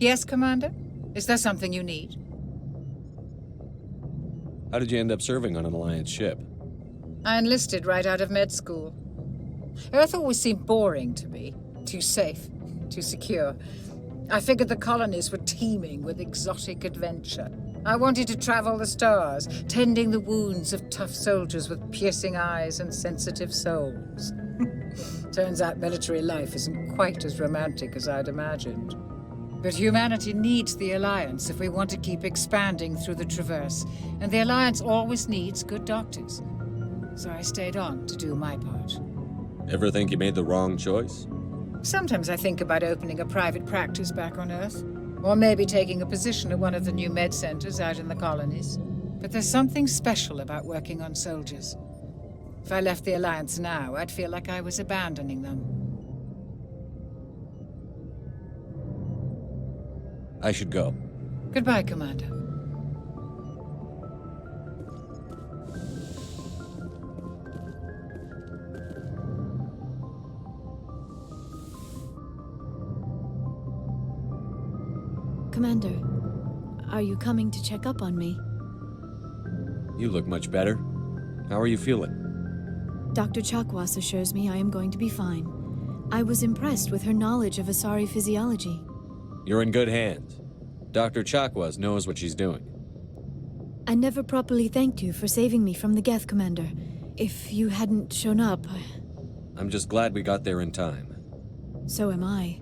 Yes, Commander? Is there something you need? How did you end up serving on an Alliance ship? I enlisted right out of med school. Earth always seemed boring to me. Too safe, too secure. I figured the colonies were teeming with exotic adventure. I wanted to travel the stars, tending the wounds of tough soldiers with piercing eyes and sensitive souls. Turns out military life isn't quite as romantic as I'd imagined. But humanity needs the Alliance if we want to keep expanding through the Traverse, and the Alliance always needs good doctors. So I stayed on to do my part. Ever think you made the wrong choice? Sometimes I think about opening a private practice back on Earth, or maybe taking a position at one of the new med centers out in the colonies. But there's something special about working on soldiers. If I left the Alliance now, I'd feel like I was abandoning them. I should go. Goodbye, Commander. Commander, are you coming to check up on me? You look much better. How are you feeling? Dr. Chakwas assures me I am going to be fine. I was impressed with her knowledge of Asari physiology. You're in good hands. Dr. Chakwas knows what she's doing. I never properly thanked you for saving me from the Geth, Commander. If you hadn't shown up, I'm just glad we got there in time. so am I.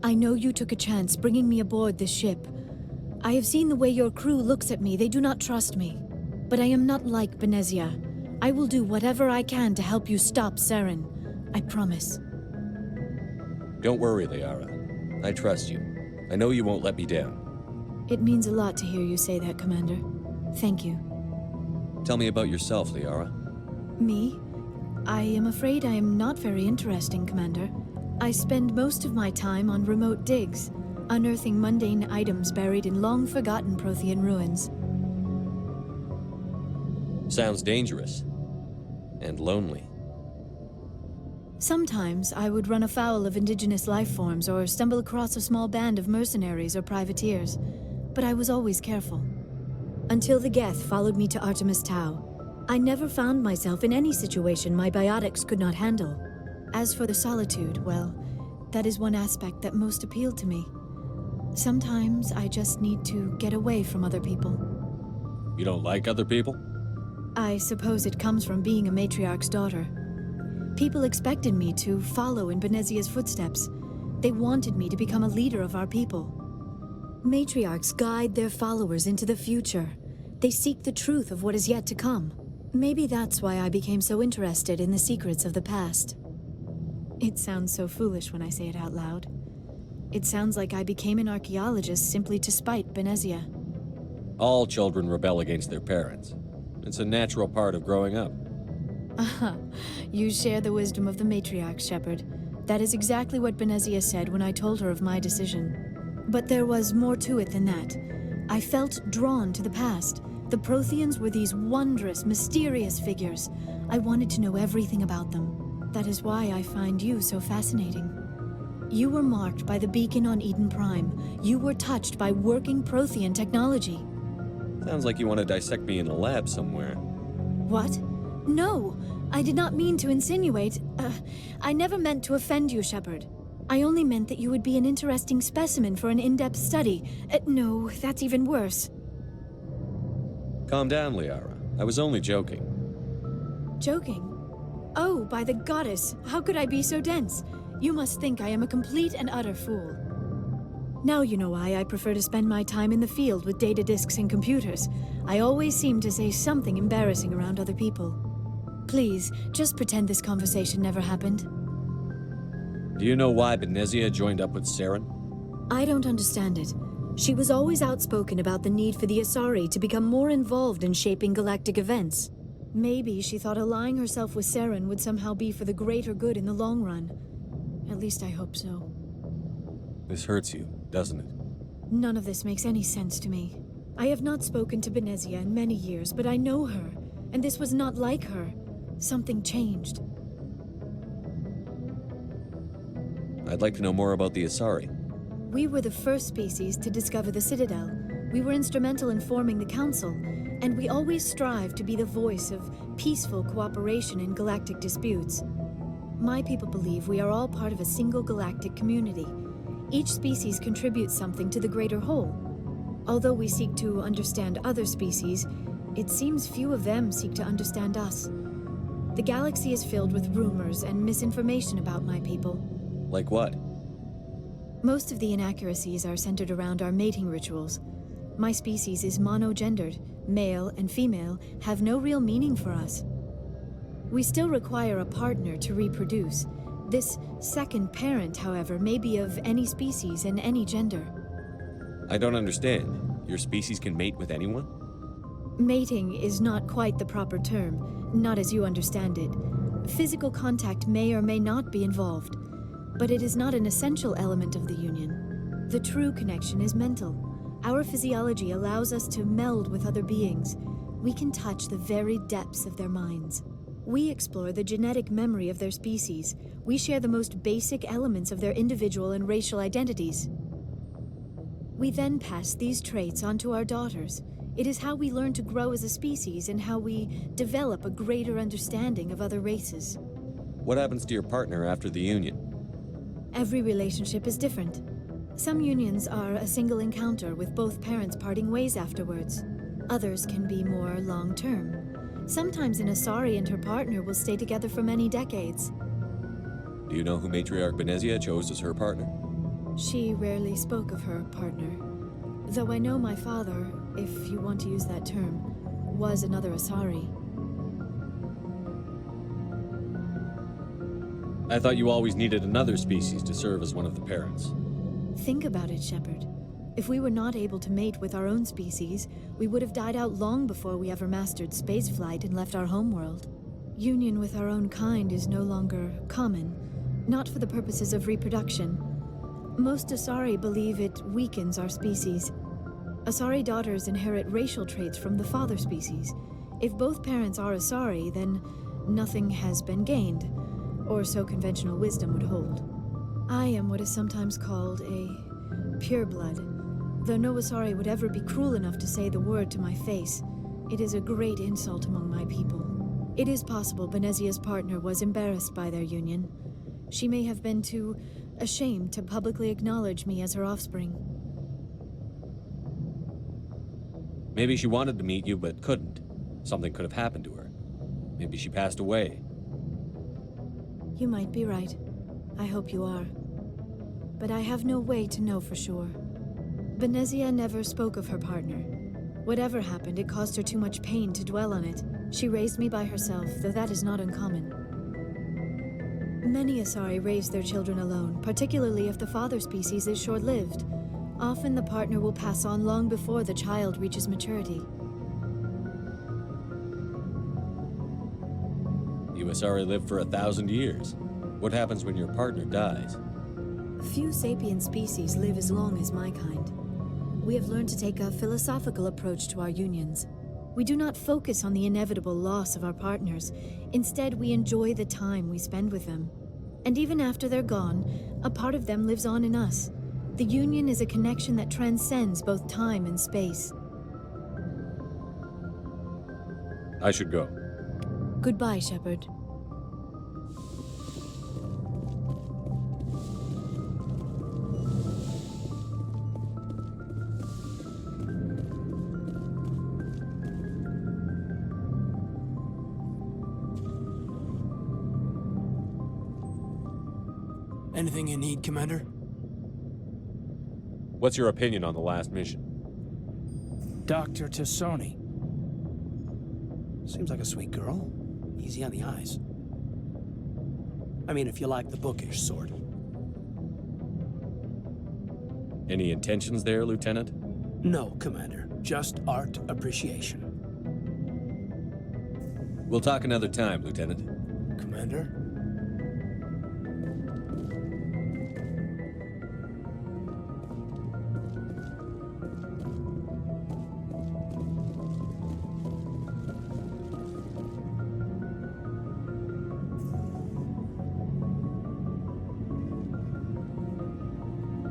I know you took a chance bringing me aboard this ship. I have seen the way your crew looks at me. They do not trust me. But I am not like Benezia. I will do whatever I can to help you stop Saren. I promise. Don't worry, Liara. I trust you. I know you won't let me down. It means a lot to hear you say that, Commander. Thank you. Tell me about yourself, Liara. Me? I am afraid I am not very interesting, Commander. I spend most of my time on remote digs, unearthing mundane items buried in long-forgotten Prothean ruins. Sounds dangerous. And lonely. Sometimes I would run afoul of indigenous life forms or stumble across a small band of mercenaries or privateers, but I was always careful. Until the Geth followed me to Artemis Tau, I never found myself in any situation my biotics could not handle. As for the solitude, well, that is one aspect that most appealed to me. Sometimes I just need to get away from other people. You don't like other people? I suppose it comes from being a matriarch's daughter. People expected me to follow in Benezia's footsteps. They wanted me to become a leader of our people. Matriarchs guide their followers into the future. They seek the truth of what is yet to come. Maybe that's why I became so interested in the secrets of the past. It sounds so foolish when I say it out loud. It sounds like I became an archaeologist simply to spite Benezia. All children rebel against their parents. It's a natural part of growing up. Aha, you share the wisdom of the matriarch, Shepard. That is exactly what Benezia said when I told her of my decision. But there was more to it than that. I felt drawn to the past. The Protheans were these wondrous, mysterious figures. I wanted to know everything about them. That is why I find you so fascinating. You were marked by the beacon on Eden Prime. You were touched by working Prothean technology. Sounds like you want to dissect me in a lab somewhere. What? No, I did not mean to insinuate. I never meant to offend you, Shepard. I only meant that you would be an interesting specimen for an in-depth study. No, that's even worse. Calm down, Liara. I was only joking. Joking? Oh, by the goddess, how could I be so dense? You must think I am a complete and utter fool. Now you know why I prefer to spend my time in the field with data disks and computers. I always seem to say something embarrassing around other people. Please, just pretend this conversation never happened. Do you know why Benezia joined up with Saren? I don't understand it. She was always outspoken about the need for the Asari to become more involved in shaping galactic events. Maybe she thought allying herself with Saren would somehow be for the greater good in the long run. At least I hope so. This hurts you, doesn't it? None of this makes any sense to me. I have not spoken to Benezia in many years, but I know her, and this was not like her. Something changed. I'd like to know more about the Asari. We were the first species to discover the Citadel. We were instrumental in forming the Council, and we always strive to be the voice of peaceful cooperation in galactic disputes. My people believe we are all part of a single galactic community. Each species contributes something to the greater whole. Although we seek to understand other species, it seems few of them seek to understand us. The galaxy is filled with rumors and misinformation about my people. Like what? Most of the inaccuracies are centered around our mating rituals. My species is monogendered. Male and female have no real meaning for us. We still require a partner to reproduce. This second parent, however, may be of any species and any gender. I don't understand. Your species can mate with anyone? Mating is not quite the proper term, not as you understand it. Physical contact may or may not be involved, but it is not an essential element of the union. The true connection is mental. Our physiology allows us to meld with other beings. We can touch the very depths of their minds. We explore the genetic memory of their species. We share the most basic elements of their individual and racial identities. We then pass these traits on to our daughters. It is how we learn to grow as a species and how we develop a greater understanding of other races. What happens to your partner after the union? Every relationship is different. Some unions are a single encounter with both parents parting ways afterwards. Others can be more long-term. Sometimes an Asari and her partner will stay together for many decades. Do you know who Matriarch Benezia chose as her partner? She rarely spoke of her partner. Though I know my father, if you want to use that term, was another Asari. I thought you always needed another species to serve as one of the parents. Think about it, Shepard. If we were not able to mate with our own species, we would have died out long before we ever mastered spaceflight and left our homeworld. Union with our own kind is no longer common, not for the purposes of reproduction. Most Asari believe it weakens our species. Asari daughters inherit racial traits from the father species. If both parents are Asari, then nothing has been gained, or so conventional wisdom would hold. I am what is sometimes called a pureblood, though no Asari would ever be cruel enough to say the word to my face. It is a great insult among my people. It is possible Benezia's partner was embarrassed by their union. She may have been too ashamed to publicly acknowledge me as her offspring. Maybe she wanted to meet you, but couldn't. Something could have happened to her. Maybe she passed away. You might be right. I hope you are. But I have no way to know for sure. Benezia never spoke of her partner. Whatever happened, it caused her too much pain to dwell on it. She raised me by herself, though that is not uncommon. Many Asari raise their children alone, particularly if the father species is short-lived. Often the partner will pass on long before the child reaches maturity. You Asari live for 1,000 years. What happens when your partner dies? Few sapient species live as long as my kind. We have learned to take a philosophical approach to our unions. We do not focus on the inevitable loss of our partners. Instead, we enjoy the time we spend with them. And even after they're gone, a part of them lives on in us. The union is a connection that transcends both time and space. I should go. Goodbye, Shepard. Anything you need, Commander? What's your opinion on the last mission? Dr. Tassoni. Seems like a sweet girl. Easy on the eyes. I mean, if you like the bookish sort. Any intentions there, Lieutenant? No, Commander. Just art appreciation. We'll talk another time, Lieutenant. Commander?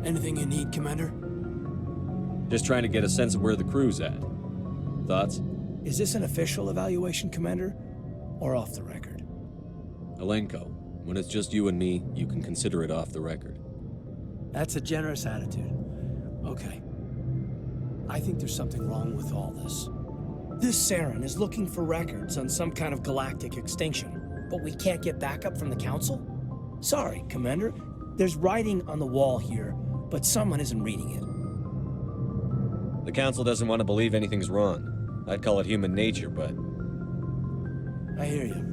Anything you need, Commander? Just trying to get a sense of where the crew's at. Thoughts? Is this an official evaluation, Commander? Or off the record? Alenko, when it's just you and me, you can consider it off the record. That's a generous attitude. Okay. I think there's something wrong with all this. This Saren is looking for records on some kind of galactic extinction, but we can't get backup from the Council? Sorry, Commander. There's writing on the wall here, but someone isn't reading it. The Council doesn't want to believe anything's wrong. I'd call it human nature, but... I hear you.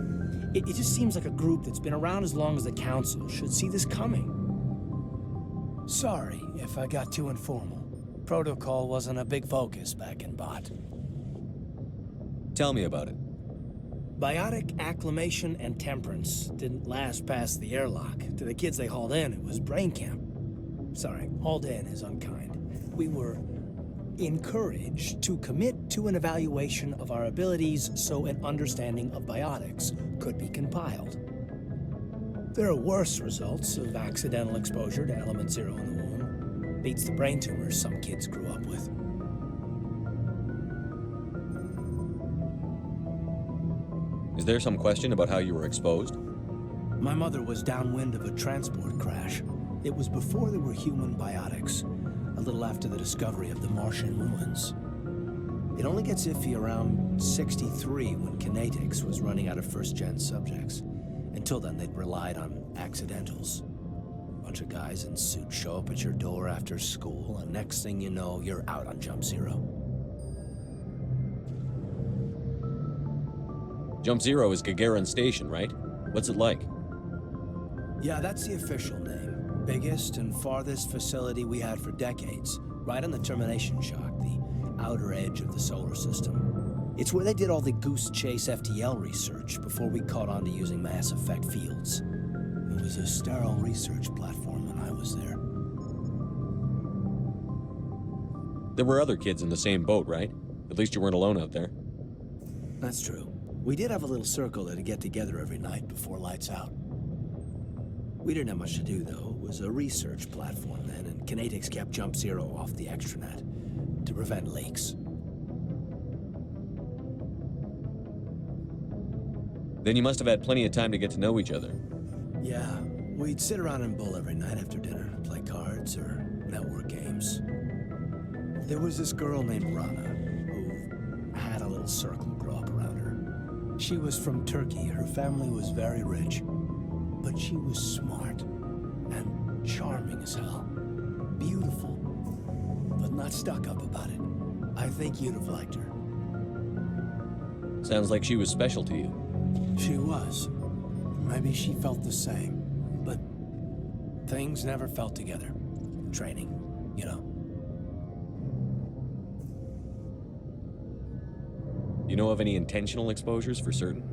It just seems like a group that's been around as long as the Council should see this coming. Sorry if I got too informal. Protocol wasn't a big focus back in Bot. Tell me about it. Biotic acclimation and temperance didn't last past the airlock. To the kids they hauled in, it was brain camp. Sorry, hauled in is unkind. We were encouraged to commit to an evaluation of our abilities so an understanding of biotics could be compiled. There are worse results of accidental exposure to element 0 in the womb. Beats the brain tumors some kids grew up with. Is there some question about how you were exposed? My mother was downwind of a transport crash. It was before there were human biotics, a little after the discovery of the Martian ruins. It only gets iffy around 63 when Kinetics was running out of first-gen subjects. Until then, they'd relied on accidentals. Bunch of guys in suits show up at your door after school, and next thing you know, you're out on Jump Zero. Jump Zero is Gagarin Station, right? What's it like? Yeah, that's the official name. Biggest and farthest facility we had for decades. Right on the termination shock, the outer edge of the solar system. It's where they did all the Goose Chase FTL research before we caught on to using mass effect fields. It was a sterile research platform when I was there. There were other kids in the same boat, right? At least you weren't alone out there. That's true. We did have a little circle that'd get together every night before lights out. We didn't have much to do, though. It was a research platform then, and Kinetics kept Jump Zero off the extranet to prevent leaks. Then you must have had plenty of time to get to know each other. Yeah, we'd sit around and bull every night after dinner, play cards or network games. There was this girl named Rana, who had a little circle grow up around her. She was from Turkey. Her family was very rich. But she was smart and charming as hell. Beautiful, but not stuck up about it. I think you'd have liked her. Sounds like she was special to you. She was. Maybe she felt the same. But things never felt together. Training, you know. You know of any intentional exposures for certain?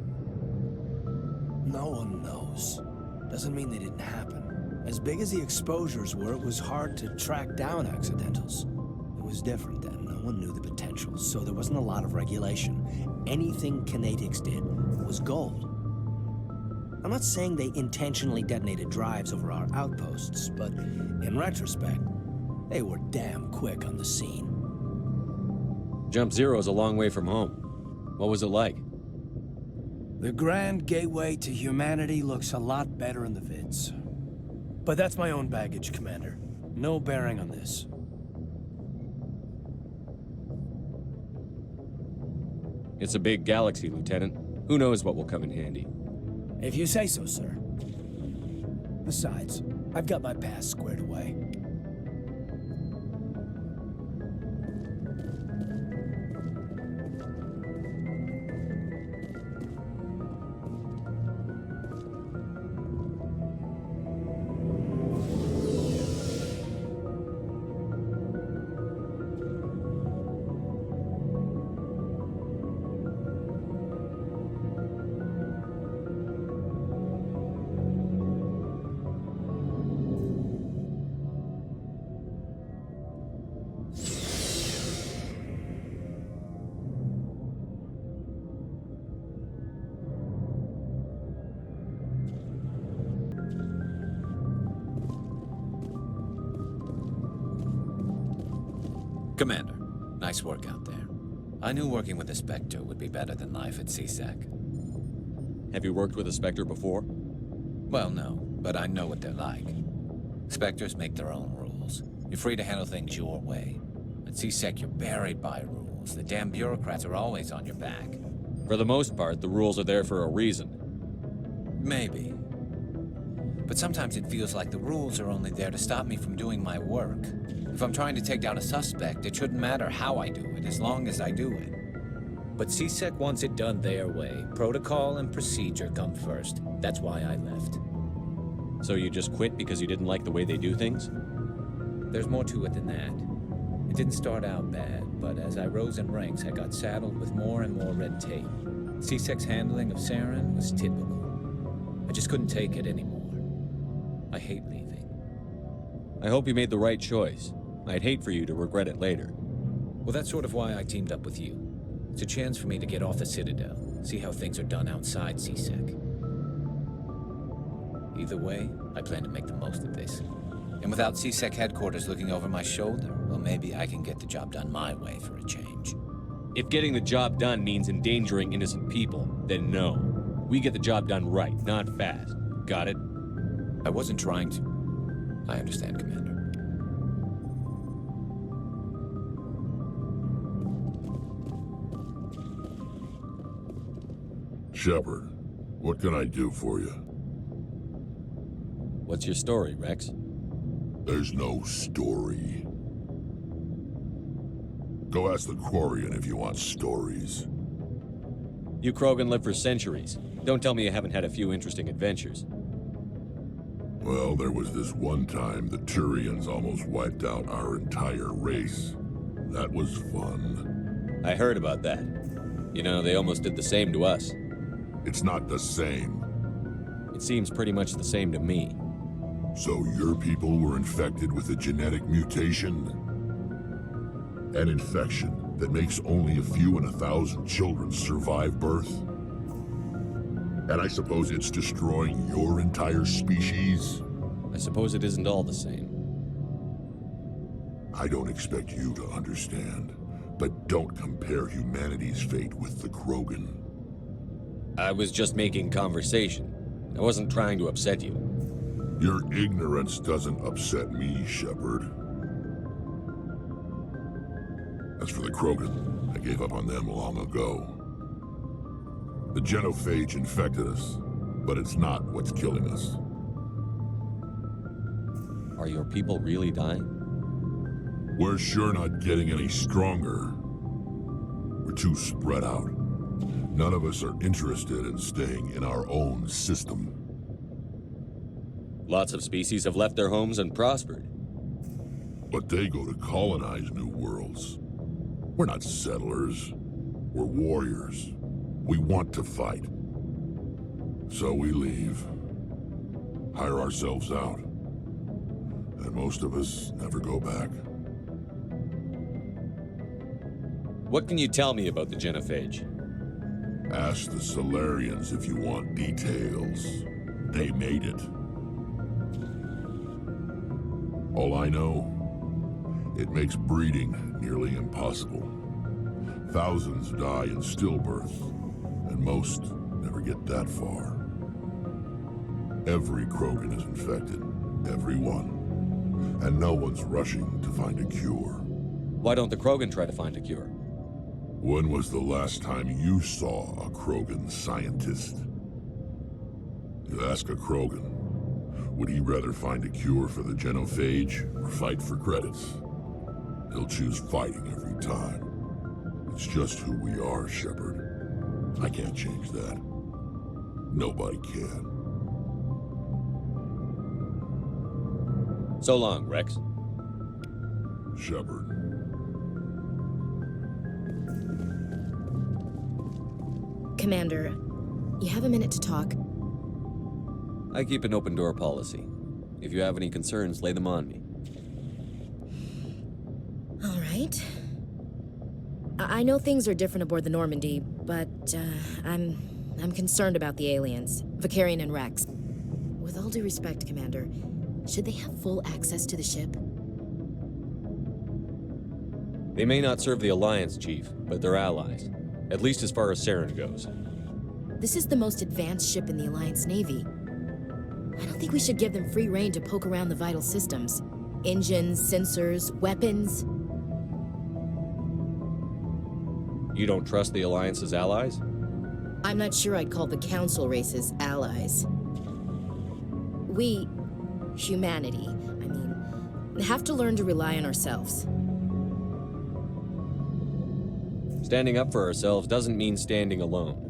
No one knows. Doesn't mean they didn't happen. As big as the exposures were, it was hard to track down accidentals. It was different then. No one knew the potential, so there wasn't a lot of regulation. Anything Kinetics did was gold. I'm not saying they intentionally detonated drives over our outposts, but in retrospect, they were damn quick on the scene. Jump Zero is a long way from home. What was it like? The grand gateway to humanity looks a lot better in the vids. But that's my own baggage, Commander. No bearing on this. It's a big galaxy, Lieutenant. Who knows what will come in handy? If you say so, sir. Besides, I've got my past squared away. Commander, nice work out there. I knew working with the Spectre would be better than life at CSEC. Have you worked with a Spectre before? Well, no, but I know what they're like. Spectres make their own rules. You're free to handle things your way. At CSEC, you're buried by rules. The damn bureaucrats are always on your back. For the most part, the rules are there for a reason. Maybe. But sometimes it feels like the rules are only there to stop me from doing my work. If I'm trying to take down a suspect, it shouldn't matter how I do it, as long as I do it. But CSEC wants it done their way. Protocol and procedure come first. That's why I left. So you just quit because you didn't like the way they do things? There's more to it than that. It didn't start out bad, but as I rose in ranks, I got saddled with more and more red tape. CSEC's handling of Saren was typical. I just couldn't take it anymore. I hate leaving. I hope you made the right choice. I'd hate for you to regret it later. Well, that's sort of why I teamed up with you. It's a chance for me to get off the Citadel, see how things are done outside CSEC. Either way, I plan to make the most of this. And without CSEC headquarters looking over my shoulder, well, maybe I can get the job done my way for a change. If getting the job done means endangering innocent people, then no. We get the job done right, not fast. Got it? I wasn't trying to... I understand, Commander. Shepard, what can I do for you? What's your story, Rex? There's no story. Go ask the Quarian if you want stories. You Krogan live for centuries. Don't tell me you haven't had a few interesting adventures. Well, there was this one time the Turians almost wiped out our entire race. That was fun. I heard about that. You know, they almost did the same to us. It's not the same. It seems pretty much the same to me. So your people were infected with a genetic mutation? An infection that makes only a few in 1,000 children survive birth? And I suppose it's destroying your entire species? I suppose it isn't all the same. I don't expect you to understand, but don't compare humanity's fate with the Krogan. I was just making conversation. I wasn't trying to upset you. Your ignorance doesn't upset me, Shepard. As for the Krogan, I gave up on them long ago. The genophage infected us, but it's not what's killing us. Are your people really dying? We're sure not getting any stronger. We're too spread out. None of us are interested in staying in our own system. Lots of species have left their homes and prospered. But they go to colonize new worlds. We're not settlers. We're warriors. We want to fight. So we leave. Hire ourselves out. And most of us never go back. What can you tell me about the genophage? Ask the Solarians if you want details. They made it. All I know, it makes breeding nearly impossible. Thousands die in stillbirth, and most never get that far. Every Krogan is infected, every one. And no one's rushing to find a cure. Why don't the Krogan try to find a cure? When was the last time you saw a Krogan scientist? You ask a Krogan, would he rather find a cure for the genophage or fight for credits? He'll choose fighting every time. It's just who we are, Shepard. I can't change that. Nobody can. So long, Rex. Shepard. Commander, you have a minute to talk? I keep an open door policy. If you have any concerns, lay them on me. All right. I know things are different aboard the Normandy, but I'm concerned about the aliens, Vicarian and Rex. With all due respect, Commander, should they have full access to the ship? They may not serve the Alliance, Chief, but they're allies. At least as far as Saren goes. This is the most advanced ship in the Alliance Navy. I don't think we should give them free rein to poke around the vital systems. Engines, sensors, weapons. You don't trust the Alliance's allies? I'm not sure I'd call the Council races allies. We, humanity, have to learn to rely on ourselves. Standing up for ourselves doesn't mean standing alone.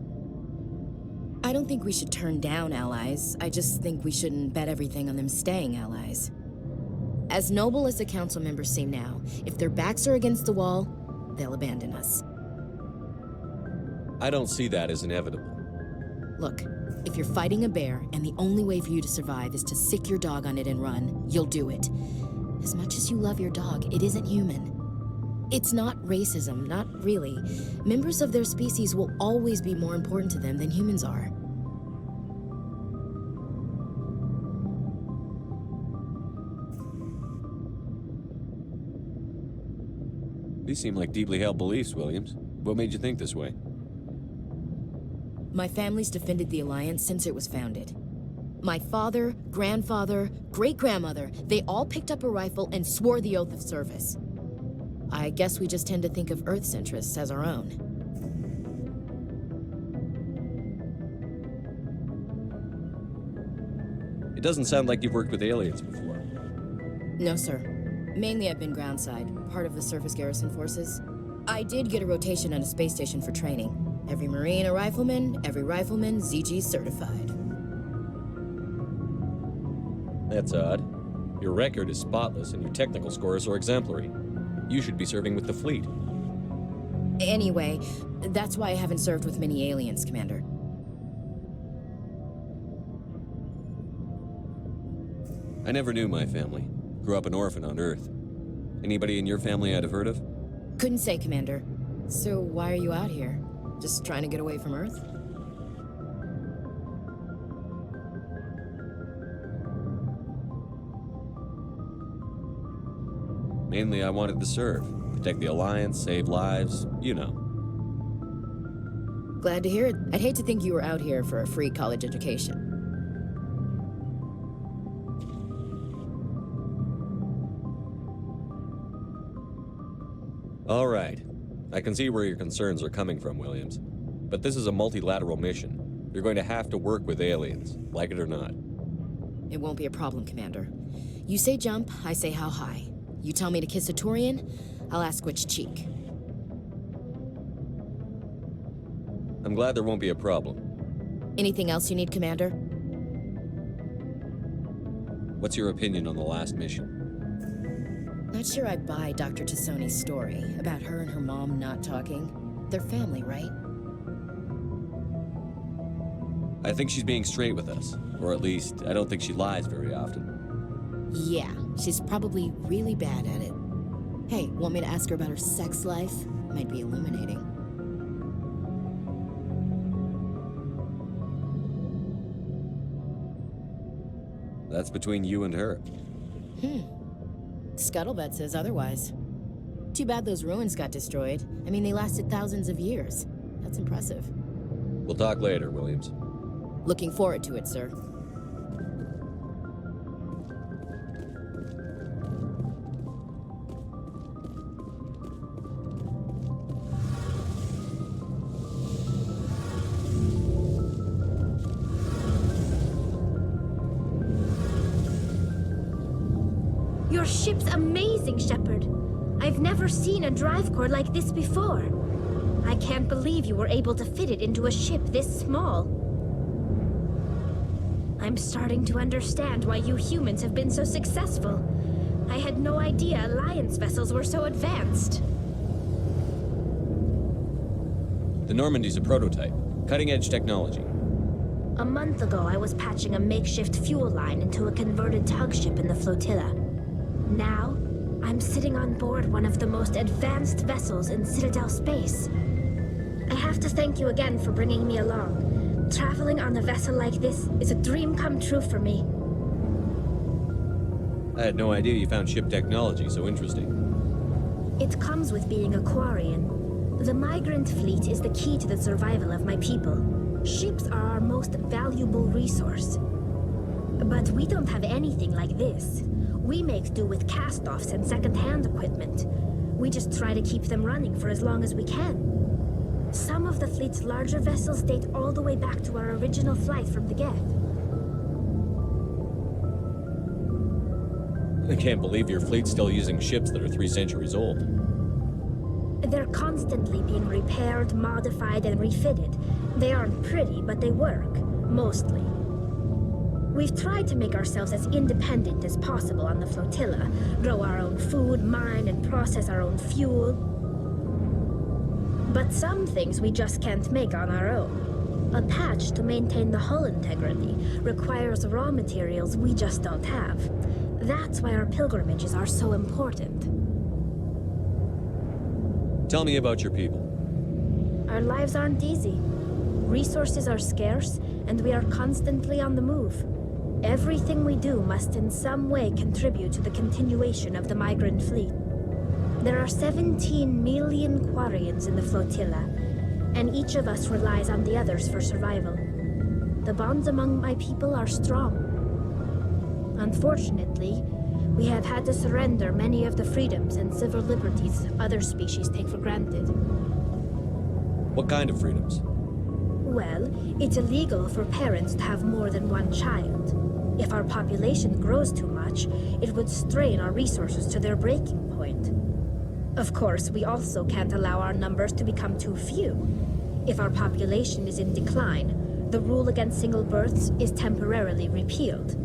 I don't think we should turn down allies. I just think we shouldn't bet everything on them staying allies. As noble as the Council members seem now, if their backs are against the wall, they'll abandon us. I don't see that as inevitable. Look, if you're fighting a bear and the only way for you to survive is to sick your dog on it and run, you'll do it. As much as you love your dog, it isn't human. It's not racism, not really. Members of their species will always be more important to them than humans are. These seem like deeply held beliefs, Williams. What made you think this way? My family's defended the Alliance since it was founded. My father, grandfather, great-grandmother, they all picked up a rifle and swore the oath of service. I guess we just tend to think of Earth's interests as our own. It doesn't sound like you've worked with aliens before. No, sir. Mainly I've been groundside, part of the surface garrison forces. I did get a rotation on a space station for training. Every Marine a rifleman, every rifleman ZG certified. That's odd. Your record is spotless and your technical scores are exemplary. You should be serving with the fleet. Anyway, that's why I haven't served with many aliens, Commander. I never knew my family. Grew up an orphan on Earth. Anybody in your family I'd have heard of? Couldn't say, Commander. So why are you out here? Just trying to get away from Earth? Mainly I wanted to serve. Protect the Alliance, save lives, you know. Glad to hear it. I'd hate to think you were out here for a free college education. All right. I can see where your concerns are coming from, Williams. But this is a multilateral mission. You're going to have to work with aliens, like it or not. It won't be a problem, Commander. You say jump, I say how high. You tell me to kiss a Turian, I'll ask which cheek. I'm glad there won't be a problem. Anything else you need, Commander? What's your opinion on the last mission? Not sure I buy Dr. Tassoni's story about her and her mom not talking. They're family, right? I think she's being straight with us. Or at least, I don't think she lies very often. Yeah, she's probably really bad at it. Hey, want me to ask her about her sex life? Might be illuminating. That's between you and her. Scuttlebutt says otherwise. Too bad those ruins got destroyed. I mean, they lasted thousands of years. That's impressive. We'll talk later, Williams. Looking forward to it, sir. Your ship's amazing, Shepard. I've never seen a drive core like this before. I can't believe you were able to fit it into a ship this small. I'm starting to understand why you humans have been so successful. I had no idea Alliance vessels were so advanced. The Normandy's a prototype. Cutting-edge technology. A month ago, I was patching a makeshift fuel line into a converted tug ship in the flotilla. Now, I'm sitting on board one of the most advanced vessels in Citadel space. I have to thank you again for bringing me along. Traveling on a vessel like this is a dream come true for me. I had no idea you found ship technology so interesting. It comes with being a Quarian. The migrant fleet is the key to the survival of my people. Ships are our most valuable resource. But we don't have anything like this. We make do with cast-offs and second-hand equipment. We just try to keep them running for as long as we can. Some of the fleet's larger vessels date all the way back to our original flight from the Geth. I can't believe your fleet's still using ships that are 3 centuries old. They're constantly being repaired, modified, and refitted. They aren't pretty, but they work. Mostly. We've tried to make ourselves as independent as possible on the flotilla, grow our own food, mine and process our own fuel. But some things we just can't make on our own. A patch to maintain the hull integrity requires raw materials we just don't have. That's why our pilgrimages are so important. Tell me about your people. Our lives aren't easy. Resources are scarce, and we are constantly on the move. Everything we do must in some way contribute to the continuation of the migrant fleet. There are 17 million Quarians in the flotilla, and each of us relies on the others for survival. The bonds among my people are strong. Unfortunately, we have had to surrender many of the freedoms and civil liberties other species take for granted. What kind of freedoms? Well, it's illegal for parents to have more than one child. If our population grows too much, it would strain our resources to their breaking point. Of course, we also can't allow our numbers to become too few. If our population is in decline, the rule against single births is temporarily repealed.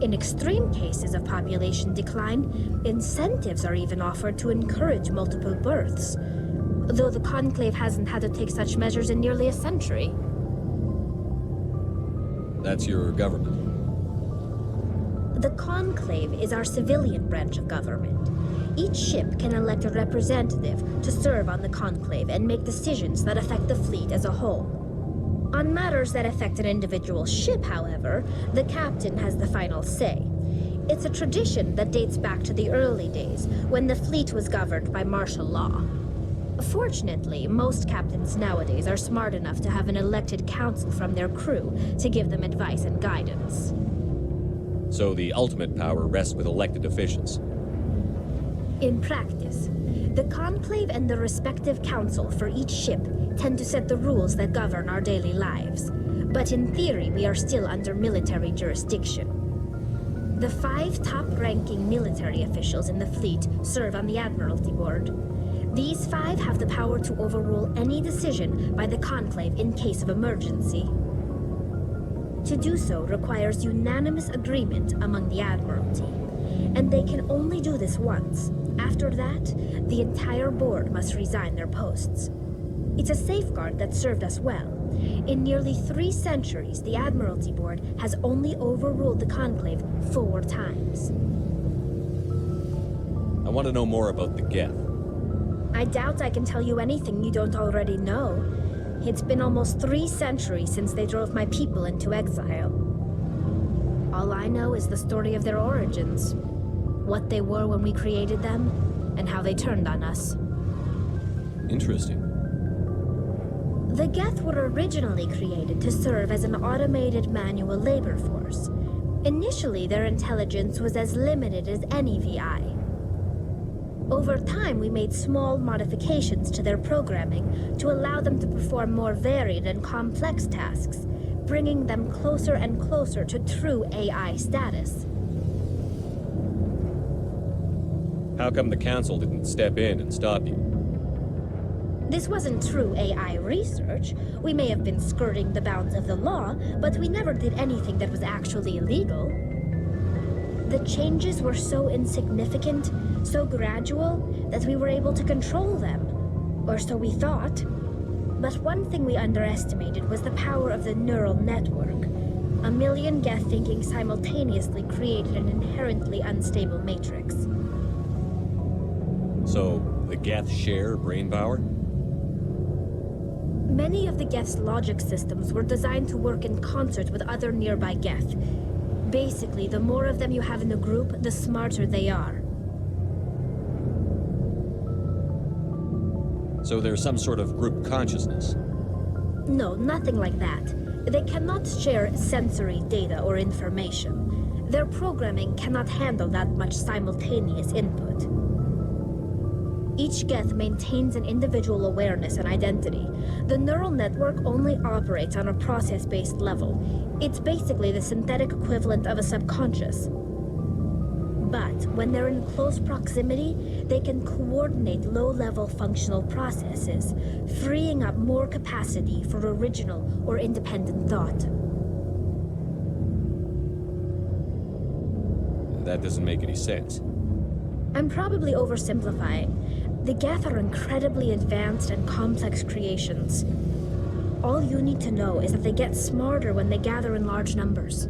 In extreme cases of population decline, incentives are even offered to encourage multiple births, though the Conclave hasn't had to take such measures in nearly a century. That's your government. The Conclave is our civilian branch of government. Each ship can elect a representative to serve on the Conclave and make decisions that affect the fleet as a whole. On matters that affect an individual ship, however, the captain has the final say. It's a tradition that dates back to the early days, when the fleet was governed by martial law. Fortunately, most captains nowadays are smart enough to have an elected council from their crew to give them advice and guidance. So the ultimate power rests with elected officials. In practice, the Conclave and the respective council for each ship tend to set the rules that govern our daily lives. But in theory, we are still under military jurisdiction. The 5 top-ranking military officials in the fleet serve on the Admiralty Board. These 5 have the power to overrule any decision by the Conclave in case of emergency. To do so requires unanimous agreement among the Admiralty, and they can only do this once. After that, the entire board must resign their posts. It's a safeguard that served us well. In nearly 3 centuries, the Admiralty Board has only overruled the Conclave 4 times. I want to know more about the Geth. I doubt I can tell you anything you don't already know. It's been almost 3 centuries since they drove my people into exile. All I know is the story of their origins, what they were when we created them, and how they turned on us. Interesting. The Geth were originally created to serve as an automated manual labor force. Initially, their intelligence was as limited as any VI. Over time, we made small modifications to their programming to allow them to perform more varied and complex tasks, bringing them closer and closer to true AI status. How come the council didn't step in and stop you? This wasn't true AI research. We may have been skirting the bounds of the law, but we never did anything that was actually illegal. The changes were so insignificant, so gradual, that we were able to control them. Or so we thought. But one thing we underestimated was the power of the neural network. A million Geth thinking simultaneously created an inherently unstable matrix. So, the Geth share brain power? Many of the Geth's logic systems were designed to work in concert with other nearby Geth. Basically, the more of them you have in a group, the smarter they are. So there's some sort of group consciousness. No, nothing like that. They cannot share sensory data or information. Their programming cannot handle that much simultaneous input. Each Geth maintains an individual awareness and identity. The neural network only operates on a process-based level. It's basically the synthetic equivalent of a subconscious. But when they're in close proximity, they can coordinate low-level functional processes, freeing up more capacity for original or independent thought. That doesn't make any sense. I'm probably oversimplifying. The Geth are incredibly advanced and complex creations. All you need to know is that they get smarter when they gather in large numbers.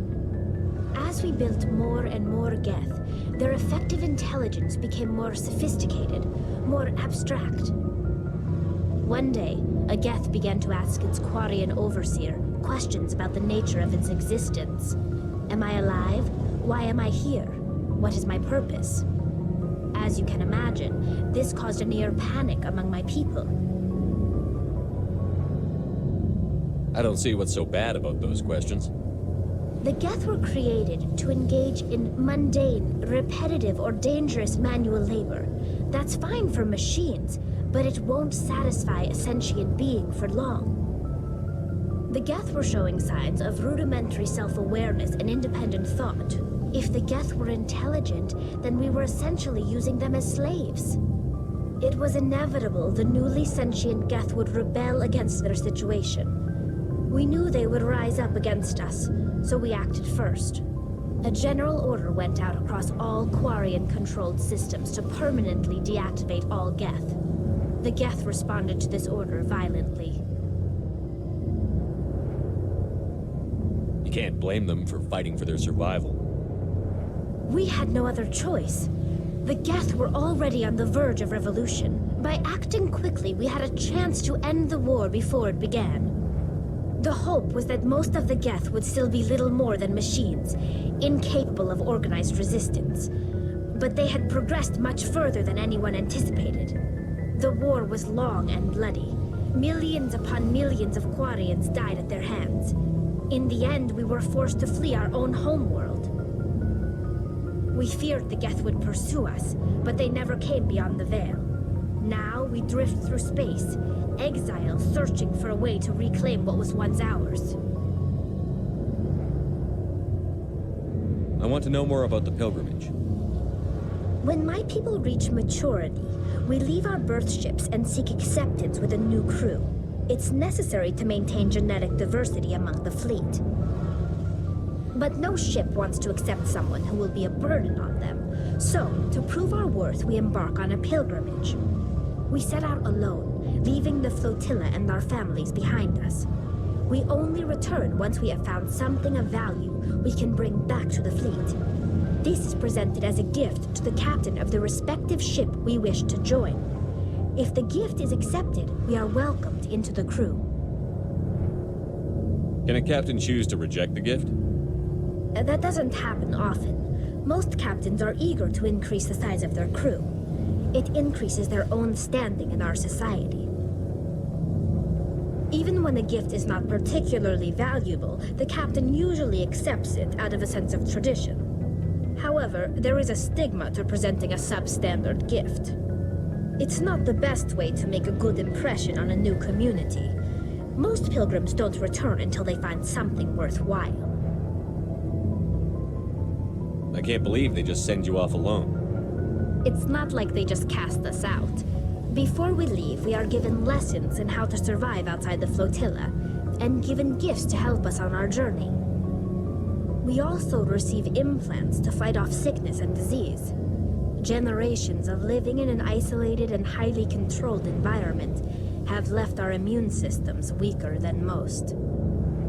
As we built more and more Geth, their effective intelligence became more sophisticated, more abstract. One day, a Geth began to ask its Quarian overseer questions about the nature of its existence. Am I alive? Why am I here? What is my purpose? As you can imagine, this caused a near panic among my people. I don't see what's so bad about those questions. The Geth were created to engage in mundane, repetitive, or dangerous manual labor. That's fine for machines, but it won't satisfy a sentient being for long. The Geth were showing signs of rudimentary self-awareness and independent thought. If the Geth were intelligent, then we were essentially using them as slaves. It was inevitable the newly sentient Geth would rebel against their situation. We knew they would rise up against us, so we acted first. A general order went out across all Quarian-controlled systems to permanently deactivate all Geth. The Geth responded to this order violently. You can't blame them for fighting for their survival. We had no other choice. The Geth were already on the verge of revolution. By acting quickly, we had a chance to end the war before it began. The hope was that most of the Geth would still be little more than machines, incapable of organized resistance. But they had progressed much further than anyone anticipated. The war was long and bloody. Millions upon millions of Quarians died at their hands. In the end, we were forced to flee our own homeworld. We feared the Geth would pursue us, but they never came beyond the Veil. Now we drift through space, exile searching for a way to reclaim what was once ours. I want to know more about the pilgrimage. When my people reach maturity, we leave our birth ships and seek acceptance with a new crew. It's necessary to maintain genetic diversity among the fleet. But no ship wants to accept someone who will be a burden on them. So, to prove our worth, we embark on a pilgrimage. We set out alone, leaving the flotilla and our families behind us. We only return once we have found something of value we can bring back to the fleet. This is presented as a gift to the captain of the respective ship we wish to join. If the gift is accepted, we are welcomed into the crew. Can a captain choose to reject the gift? That doesn't happen often. Most captains are eager to increase the size of their crew. It increases their own standing in our society. Even when a gift is not particularly valuable, the captain usually accepts it out of a sense of tradition. However, there is a stigma to presenting a substandard gift. It's not the best way to make a good impression on a new community. Most pilgrims don't return until they find something worthwhile. I can't believe they just send you off alone. It's not like they just cast us out. Before we leave, we are given lessons in how to survive outside the flotilla, and given gifts to help us on our journey. We also receive implants to fight off sickness and disease. Generations of living in an isolated and highly controlled environment have left our immune systems weaker than most.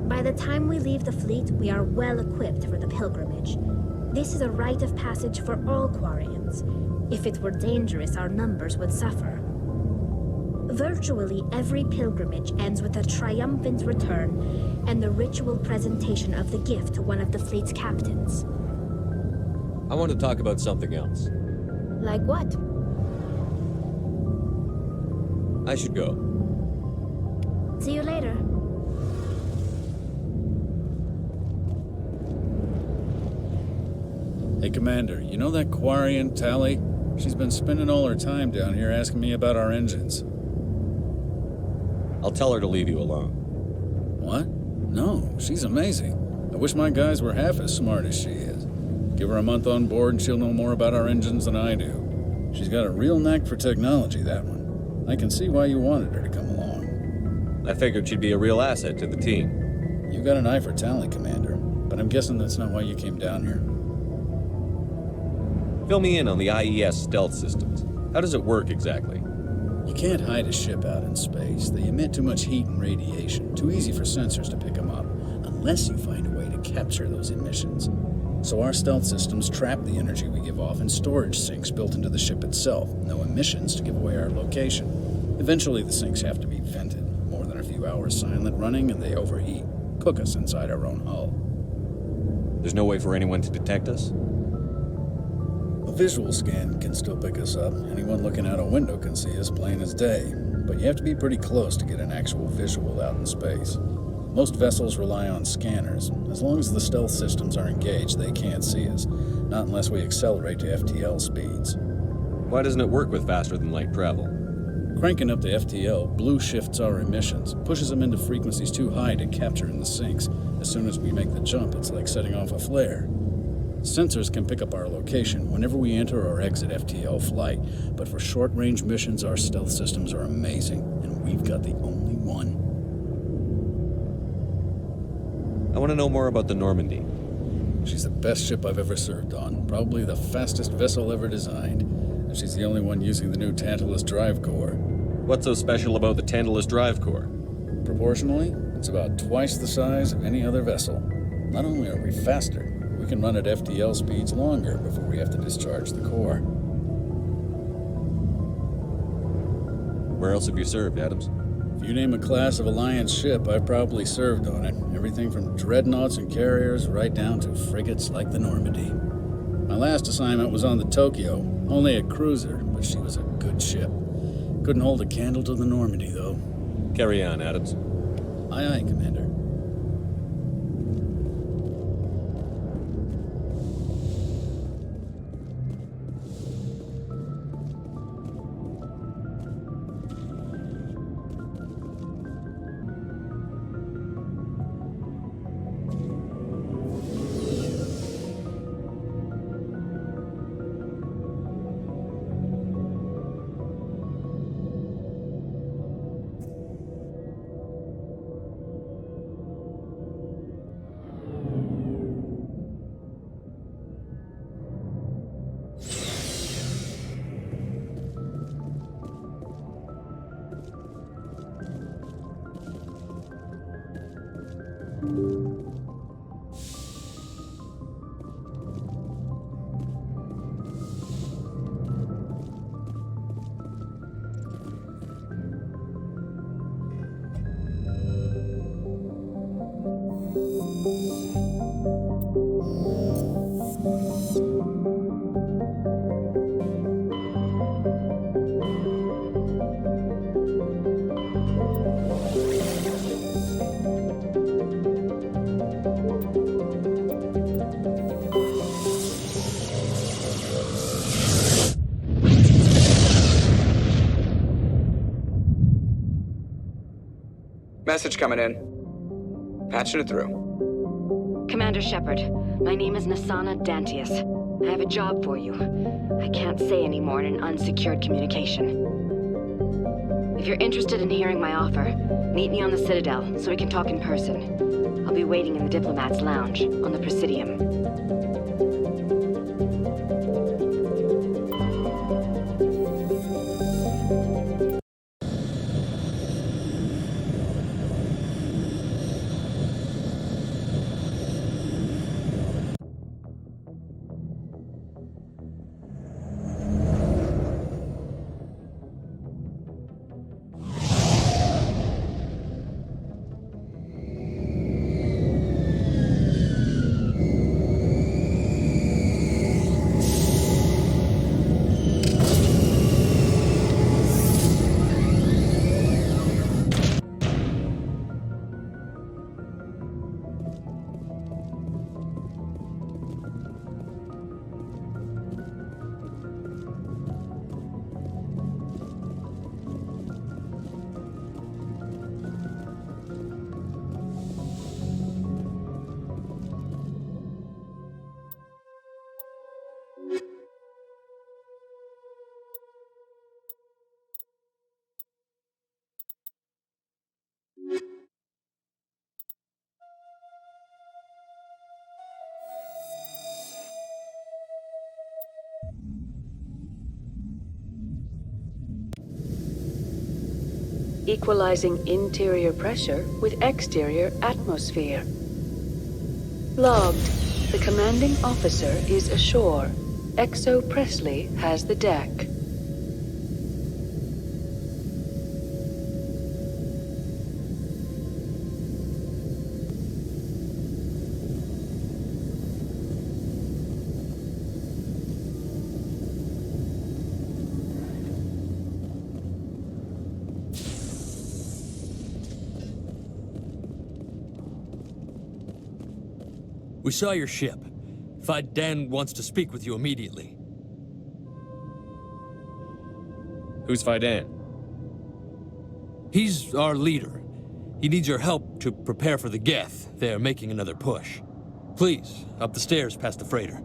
By the time we leave the fleet, we are well equipped for the pilgrimage. This is a rite of passage for all Quarians. If it were dangerous, our numbers would suffer. Virtually every pilgrimage ends with a triumphant return and the ritual presentation of the gift to one of the fleet's captains. I want to talk about something else. Like what? I should go. See you later. Hey, Commander, you know that Quarian, Tally? She's been spending all her time down here asking me about our engines. I'll tell her to leave you alone. What? No, she's amazing. I wish my guys were half as smart as she is. Give her a month on board and she'll know more about our engines than I do. She's got a real knack for technology, that one. I can see why you wanted her to come along. I figured she'd be a real asset to the team. You got an eye for talent, Commander, but I'm guessing that's not why you came down here. Fill me in on the IES stealth systems. How does it work exactly? You can't hide a ship out in space. They emit too much heat and radiation. Too easy for sensors to pick them up, unless you find a way to capture those emissions. So our stealth systems trap the energy we give off in storage sinks built into the ship itself. No emissions to give away our location. Eventually the sinks have to be vented. More than a few hours silent running and they overheat. Cook us inside our own hull. There's no way for anyone to detect us? A visual scan can still pick us up. Anyone looking out a window can see us plain as day. But you have to be pretty close to get an actual visual out in space. Most vessels rely on scanners. As long as the stealth systems are engaged, they can't see us. Not unless we accelerate to FTL speeds. Why doesn't it work with faster-than-light travel? Cranking up the FTL blue shifts our emissions, pushes them into frequencies too high to capture in the sinks. As soon as we make the jump, it's like setting off a flare. Sensors can pick up our location whenever we enter or exit FTL flight, but for short-range missions, our stealth systems are amazing, and we've got the only one. I want to know more about the Normandy. She's the best ship I've ever served on, probably the fastest vessel ever designed, and she's the only one using the new Tantalus drive core. What's so special about the Tantalus drive core? Proportionally, it's about twice the size of any other vessel. Not only are we faster, we can run at FTL speeds longer before we have to discharge the core. Where else have you served, Adams? If you name a class of Alliance ship, I've probably served on it. Everything from dreadnoughts and carriers right down to frigates like the Normandy. My last assignment was on the Tokyo, only a cruiser, but she was a good ship. Couldn't hold a candle to the Normandy, though. Carry on, Adams. Aye, aye, Commander. Message coming in. Patching it through. Commander Shepard, my name is Nasana Dantius. I have a job for you. I can't say any more in an unsecured communication. If you're interested in hearing my offer, meet me on the Citadel so we can talk in person. I'll be waiting in the Diplomat's Lounge on the Presidium. equalizing interior pressure with exterior atmosphere. Logged. The commanding officer is ashore. Exo Presley has the deck. We saw your ship. Dan wants to speak with you immediately. Who's Fidan? He's our leader. He needs your help to prepare for the Geth. They're making another push. Please, up the stairs past the freighter.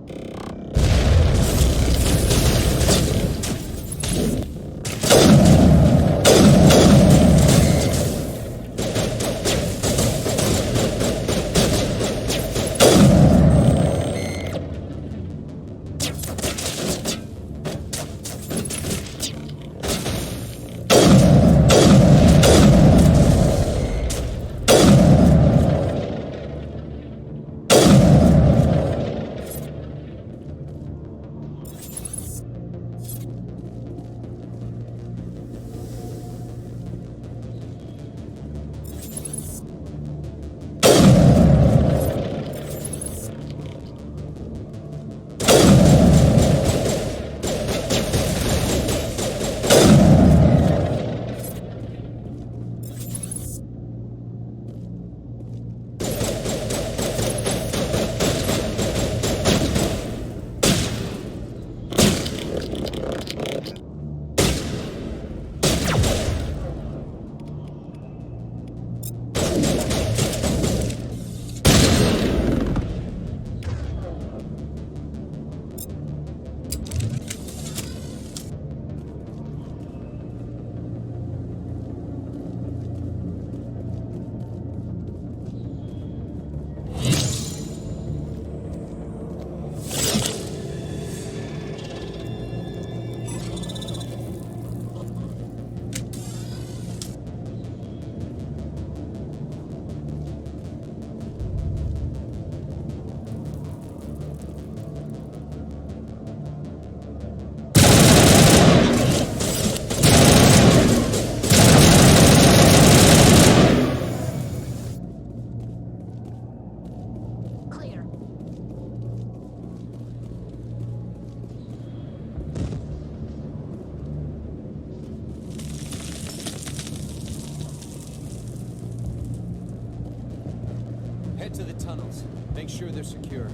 Head to the tunnels. Make sure they're secure.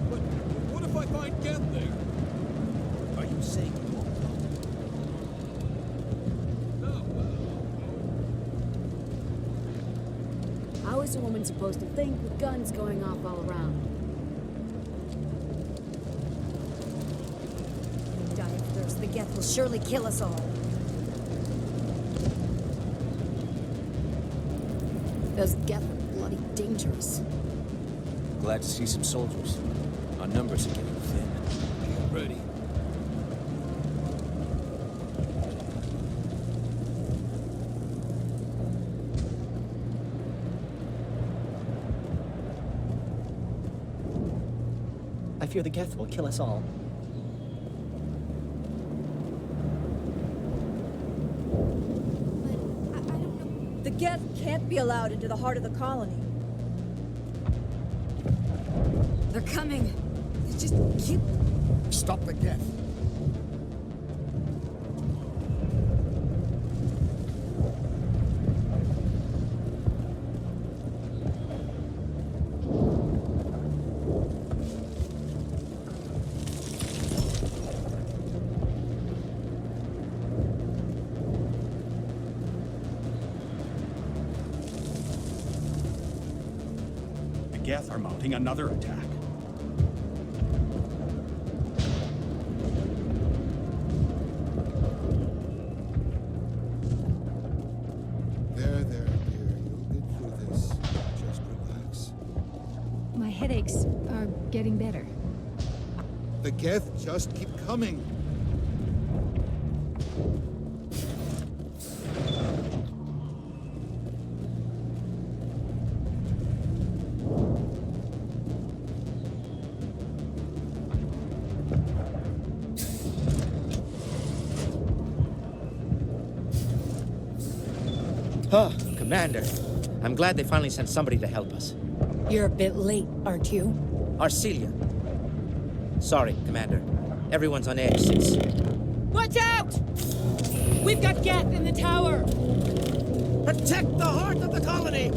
But what if I find Geth there? Are you saying you won't come? How is a woman supposed to think with guns going off all around? Die of thirst. The Geth will surely kill us all. Those Geth are bloody dangerous. Glad to see some soldiers. Our numbers are getting thin. Get ready. I fear the Geth will kill us all. The Geth can't be allowed into the heart of the colony. They're coming. Just keep... Stop the Geth. The Geth are mounting another attack. There, dear. You'll get through this. Just relax. My headaches are getting better. The Geth just keep coming. Oh, Commander. I'm glad they finally sent somebody to help us. You're a bit late, aren't you? Arcelia. Sorry, Commander. Everyone's on edge since... Watch out! We've got Geth in the tower! Protect the heart of the colony!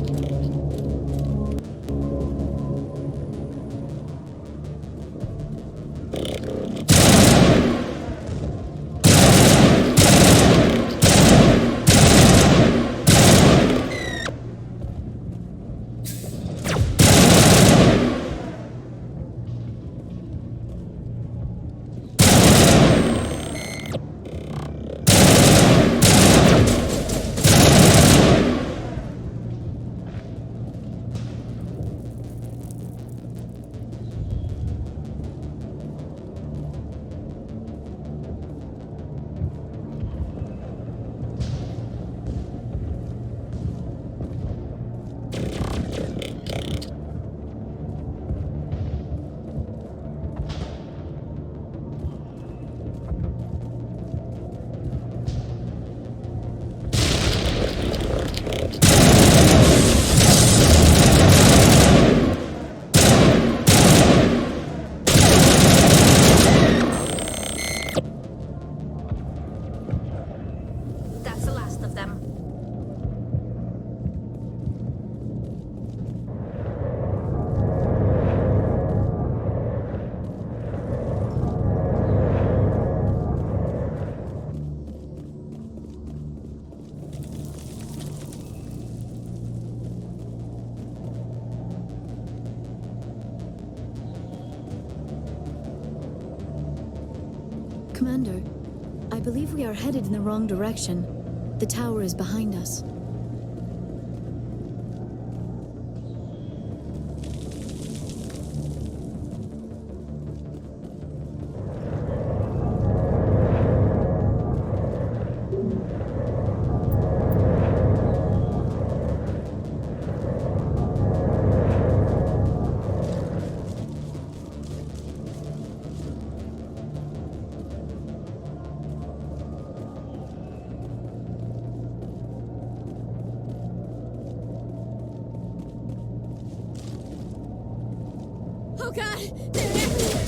That's the last of them. Commander, I believe we are headed in the wrong direction. The tower is behind us. Oh god! They're everywhere!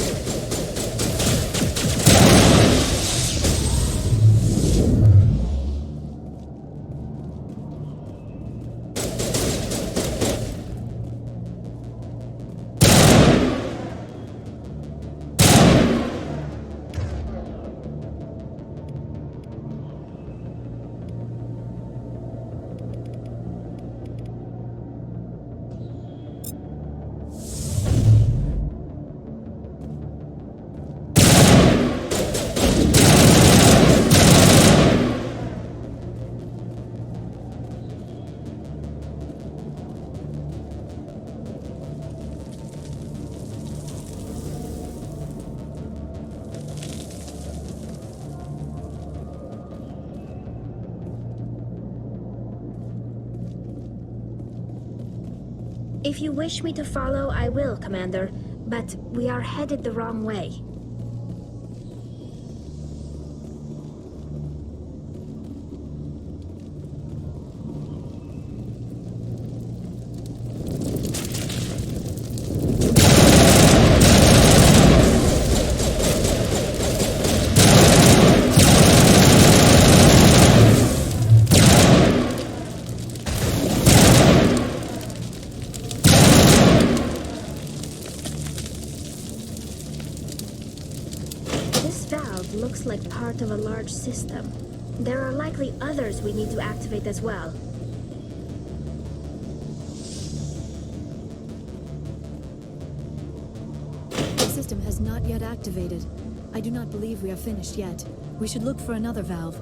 If you wish me to follow, I will, Commander. But we are headed the wrong way. Looks like part of a large system. There are likely others we need to activate as well. The system has not yet activated. I do not believe we are finished yet. We should look for another valve.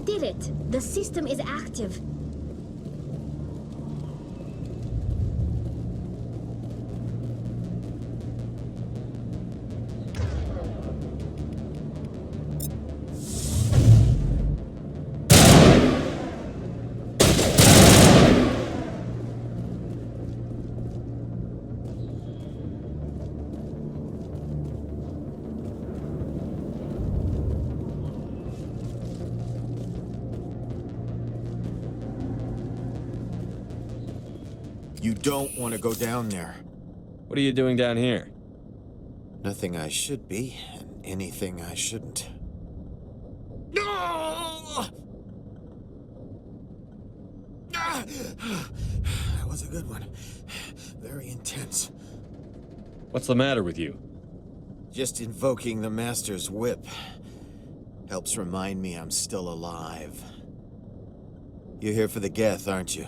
did it! The system is active. You don't want to go down there. What are you doing down here? Nothing I should be, and anything I shouldn't. No! That was a good one. Very intense. What's the matter with you? Just invoking the Master's whip helps remind me I'm still alive. You're here for the Geth, aren't you?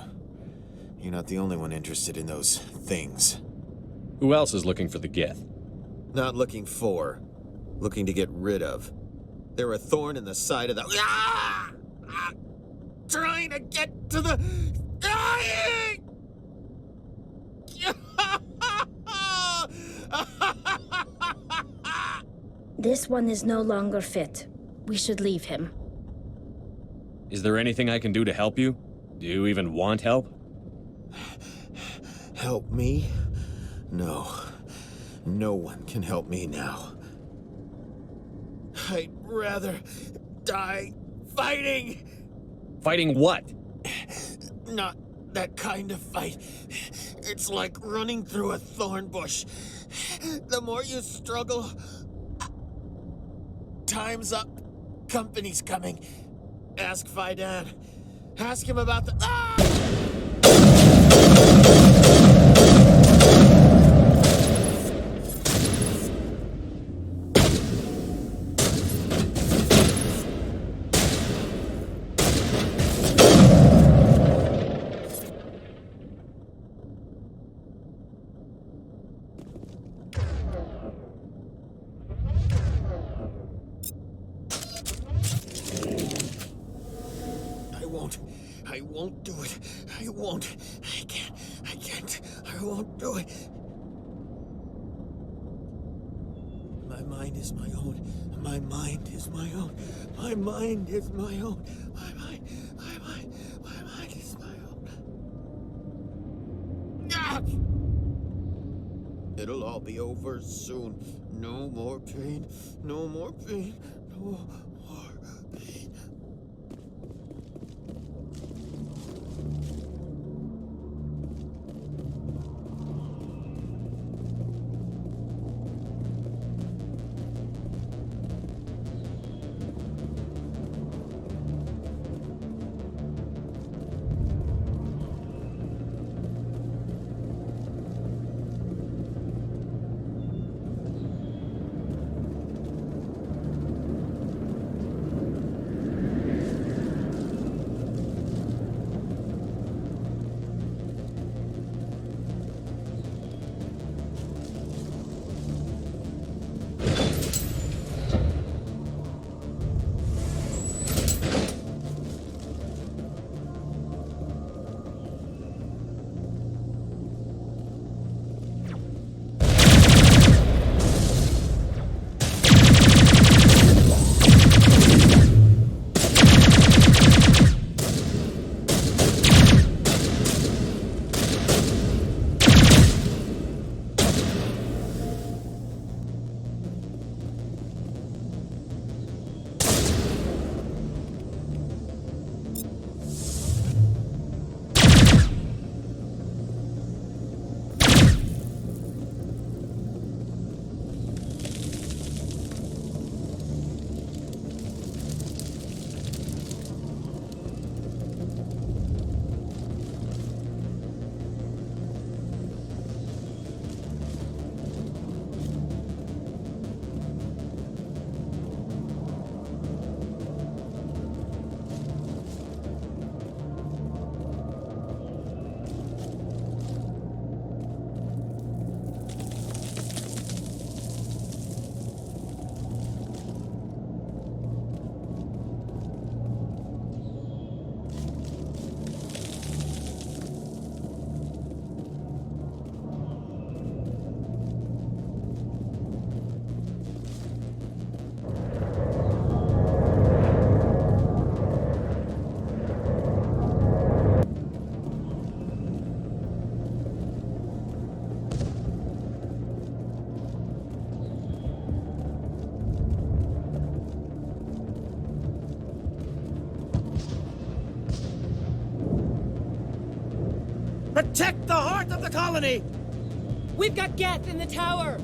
You're not the only one interested in those things. Who else is looking for the Geth? Not looking for. Looking to get rid of. They're a thorn in the side of the... Ah! Ah! Trying to get to the... Dying! This one is no longer fit. We should leave him. Is there anything I can do to help you? Do you even want help? Help me? No. No one can help me now. I'd rather die fighting! Fighting what? Not that kind of fight. It's like running through a thorn bush. The more you struggle... Time's up. Company's coming. Ask Fidan. Ask him about the... Ah! I won't do it. I won't. I can't. I won't do it. My mind is my own. My mind is my own. My mind is my own. My mind is my own. Ah! It'll all be over soon. No more pain. No more pain. No more pain. Protect the heart of the colony! We've got Geth in the tower!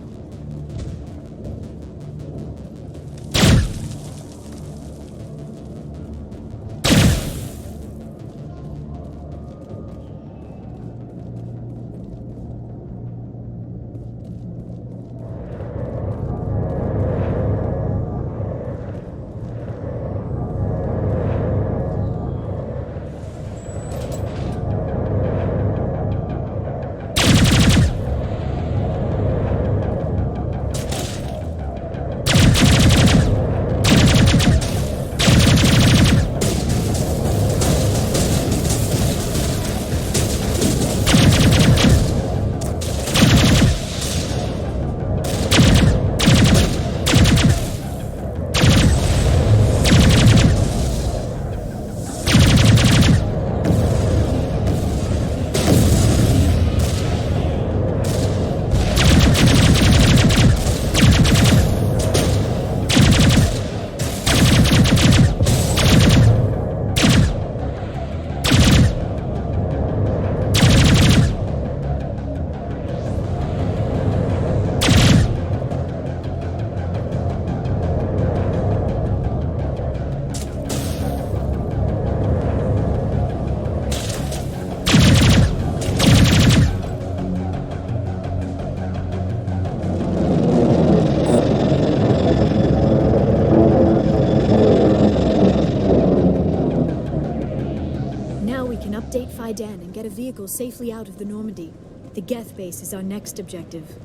Update Fidan and get a vehicle safely out of the Normandy. The Geth base is our next objective.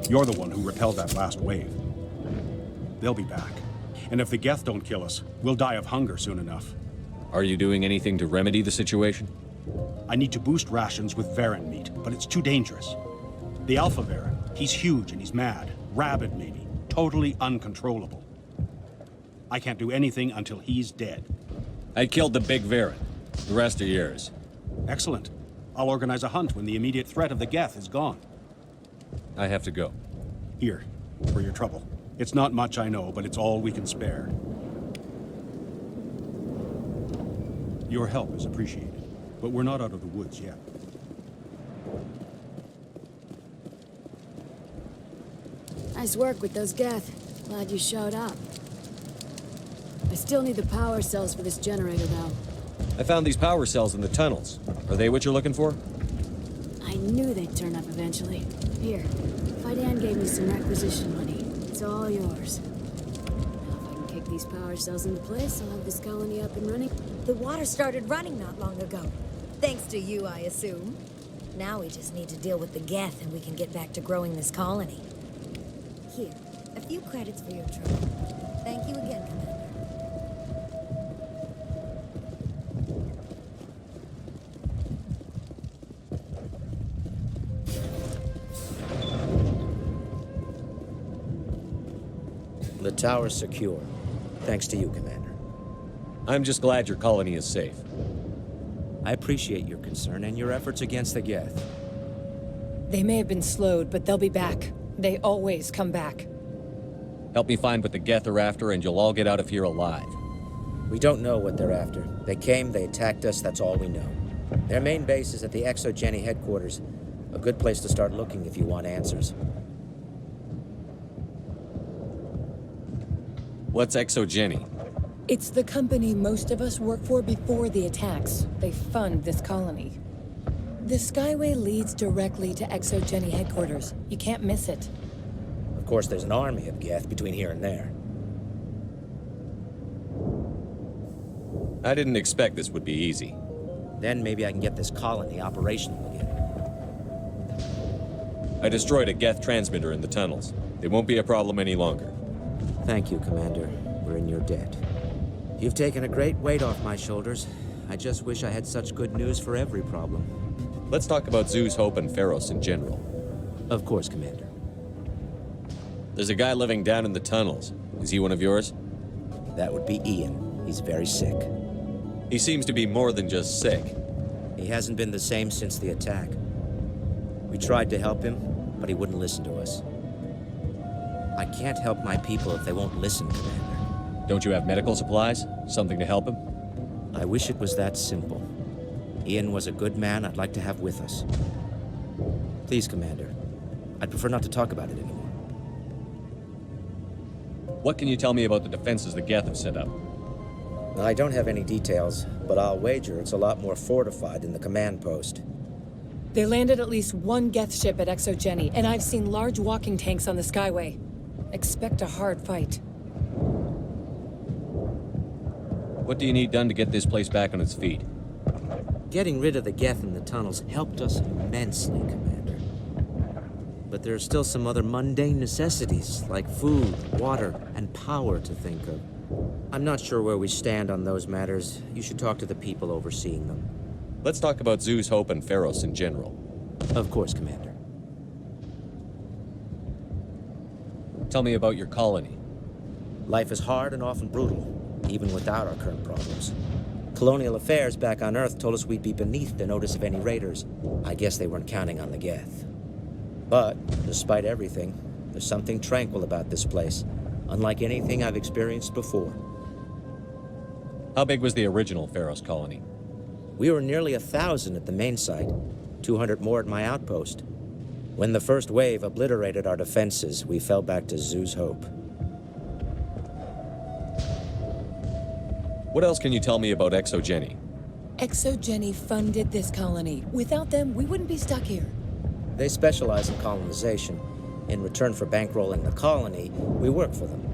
You're the one who repelled that last wave. They'll be back. And if the Geth don't kill us, we'll die of hunger soon enough. Are you doing anything to remedy the situation? I need to boost rations with Varren meat, but it's too dangerous. The Alpha Varren, he's huge and he's mad. Rabid, maybe. Totally uncontrollable. I can't do anything until he's dead. I killed the big Varren. The rest are yours. Excellent. I'll organize a hunt when the immediate threat of the Geth is gone. I have to go. Here, for your trouble. It's not much, I know, but it's all we can spare. Your help is appreciated, but we're not out of the woods yet. Nice work with those Geth. Glad you showed up. I still need the power cells for this generator, though. I found these power cells in the tunnels. Are they what you're looking for? I knew they'd turn up eventually. Here, Fidan gave me some requisition money. It's all yours. Now if I can kick these power cells into place, I'll have this colony up and running. The water started running not long ago. Thanks to you, I assume. Now we just need to deal with the Geth and we can get back to growing this colony. Here, a few credits for your trouble. Thank you again, Commander. The tower's secure. Thanks to you, Commander. I'm just glad your colony is safe. I appreciate your concern and your efforts against the Geth. They may have been slowed, but they'll be back. They always come back. Help me find what the Geth are after, and you'll all get out of here alive. We don't know what they're after. They came, they attacked us, that's all we know. Their main base is at the ExoGeni headquarters. A good place to start looking if you want answers. What's ExoGeni? It's the company most of us worked for before the attacks. They fund this colony. The Skyway leads directly to Exo Jenny headquarters. You can't miss it. Of course, there's an army of Geth between here and there. I didn't expect this would be easy. Then maybe I can get this colony operational again. I destroyed a Geth transmitter in the tunnels. They won't be a problem any longer. Thank you, Commander. We're in your debt. You've taken a great weight off my shoulders. I just wish I had such good news for every problem. Let's talk about Zeus, Hope, and Pharos in general. Of course, Commander. There's a guy living down in the tunnels. Is he one of yours? That would be Ian. He's very sick. He seems to be more than just sick. He hasn't been the same since the attack. We tried to help him, but he wouldn't listen to us. I can't help my people if they won't listen, Commander. Don't you have medical supplies? Something to help him? I wish it was that simple. Ian was a good man I'd like to have with us. Please, Commander. I'd prefer not to talk about it anymore. What can you tell me about the defenses the Geth have set up? I don't have any details, but I'll wager it's a lot more fortified than the command post. They landed at least one Geth ship at Exo Jenny, and I've seen large walking tanks on the Skyway. Expect a hard fight. What do you need done to get this place back on its feet? Getting rid of the Geth in the tunnels helped us immensely, Commander. But there are still some other mundane necessities, like food, water, and power to think of. I'm not sure where we stand on those matters. You should talk to the people overseeing them. Let's talk about Zeus, Hope, and Pharos in general. Of course, Commander. Tell me about your colony. Life is hard and often brutal, even without our current problems. Colonial affairs back on Earth told us we'd be beneath the notice of any raiders. I guess they weren't counting on the Geth. But, despite everything, there's something tranquil about this place, unlike anything I've experienced before. How big was the original Pharos colony? We were nearly 1,000 at the main site, 200 more at my outpost. When the first wave obliterated our defenses, we fell back to Zeus' Hope. What else can you tell me about Exo Jenny? Exo Jenny funded this colony. Without them, we wouldn't be stuck here. They specialize in colonization. In return for bankrolling the colony, we work for them.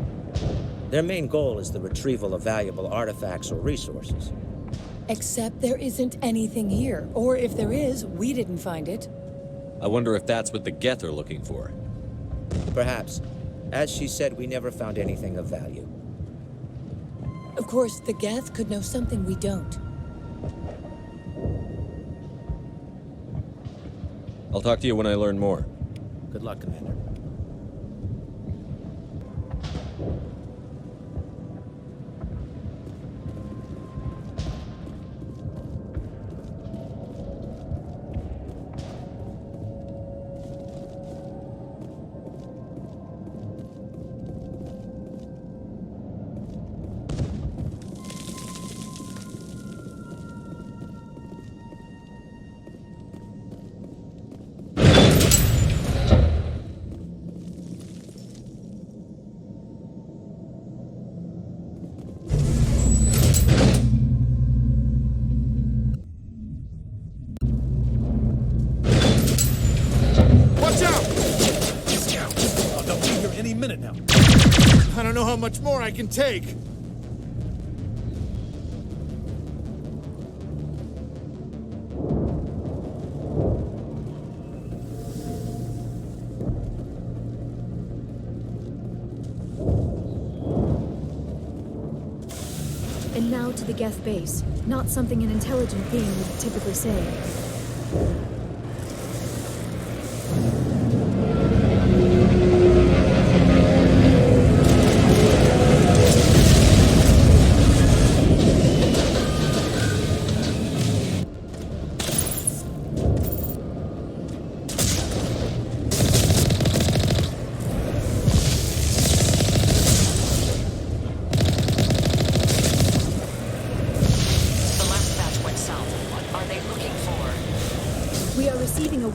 Their main goal is the retrieval of valuable artifacts or resources. Except there isn't anything here. Or if there is, we didn't find it. I wonder if that's what the Geth are looking for. Perhaps. As she said, we never found anything of value. Of course, the Geth could know something we don't. I'll talk to you when I learn more. Good luck, Commander. I don't know how much more I can take. And now to the Geth base. Not something an intelligent being would typically say.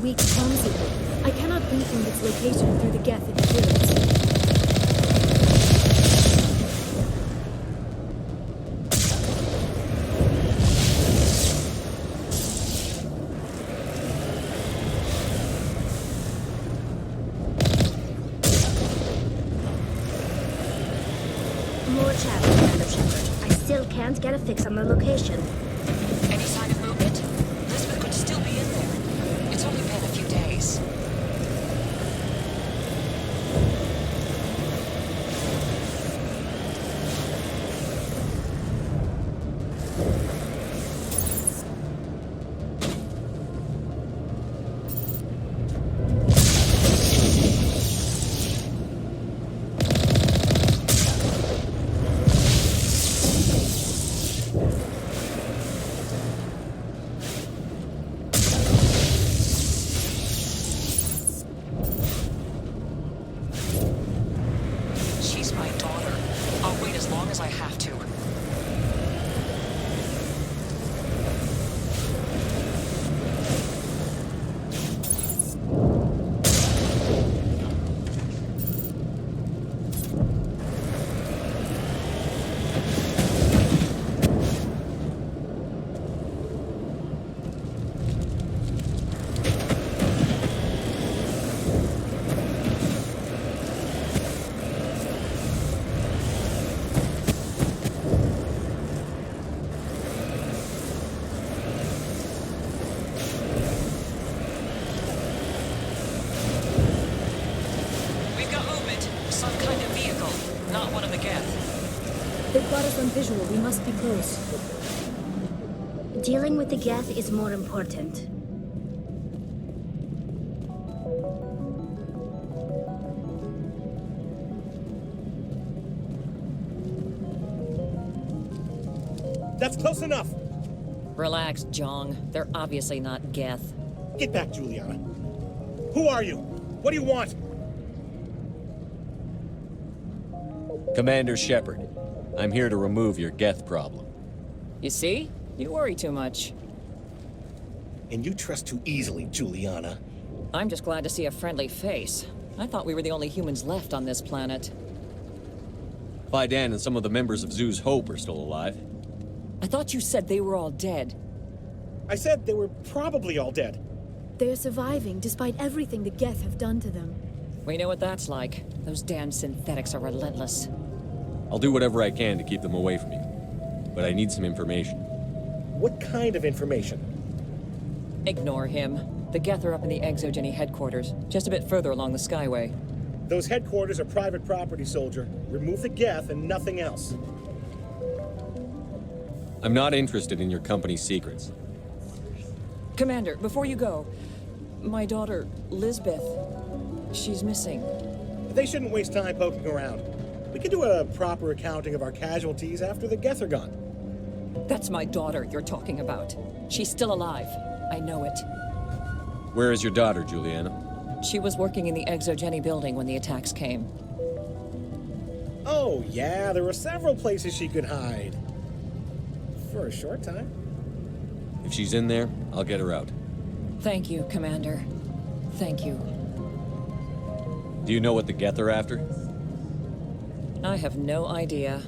Weak comm signal. I cannot pinpoint its location through the Geth interference. get a fix on the location. Any sign of movement? Elizabeth could still be in there. It's only been a few days. They've got us on visual. We must be close. Dealing with the Geth is more important. That's close enough. Relax, Jong. They're obviously not Geth. Get back, Juliana. Who are you? What do you want? Commander Shepard, I'm here to remove your Geth problem. You see? You worry too much. And you trust too easily, Juliana. I'm just glad to see a friendly face. I thought we were the only humans left on this planet. Fidan and some of the members of Zoo's Hope are still alive. I thought you said they were all dead. I said they were probably all dead. They're surviving despite everything the Geth have done to them. We know what that's like. Those damn synthetics are relentless. I'll do whatever I can to keep them away from you. But I need some information. What kind of information? Ignore him. The Geth are up in the Exogeny headquarters, just a bit further along the Skyway. Those headquarters are private property, soldier. Remove the Geth and nothing else. I'm not interested in your company's secrets. Commander, before you go, my daughter, Lisbeth, she's missing. They shouldn't waste time poking around. We can do a proper accounting of our casualties after the Geth are gone. That's my daughter you're talking about. She's still alive. I know it. Where is your daughter, Juliana? She was working in the Exogeny building when the attacks came. Oh, yeah, there were several places she could hide. For a short time. If she's in there, I'll get her out. Thank you, Commander. Thank you. Do you know what the Geth are after? I have no idea.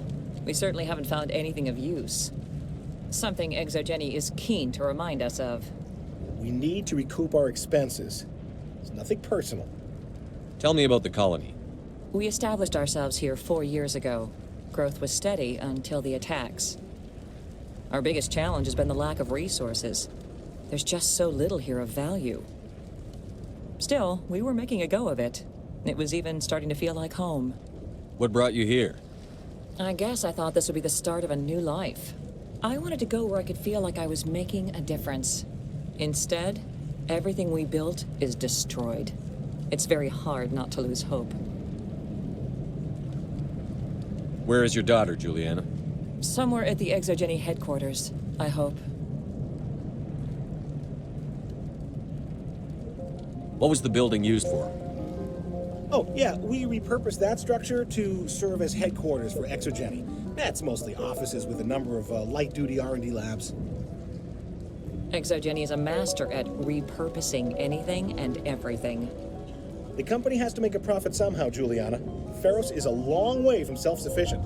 We certainly haven't found anything of use. Something Exogeny is keen to remind us of. We need to recoup our expenses. It's nothing personal. Tell me about the colony. We established ourselves here 4 years ago. Growth was steady until the attacks. Our biggest challenge has been the lack of resources. There's just so little here of value. Still, we were making a go of it. It was even starting to feel like home. What brought you here? I guess I thought this would be the start of a new life. I wanted to go where I could feel like I was making a difference. Instead, everything we built is destroyed. It's very hard not to lose hope. Where is your daughter, Juliana? Somewhere at the Exogeny headquarters, I hope. What was the building used for? Oh, yeah, we repurposed that structure to serve as headquarters for Exogeny. That's mostly offices with a number of light-duty R&D labs. Exogeny is a master at repurposing anything and everything. The company has to make a profit somehow, Juliana. Feros is a long way from self-sufficient.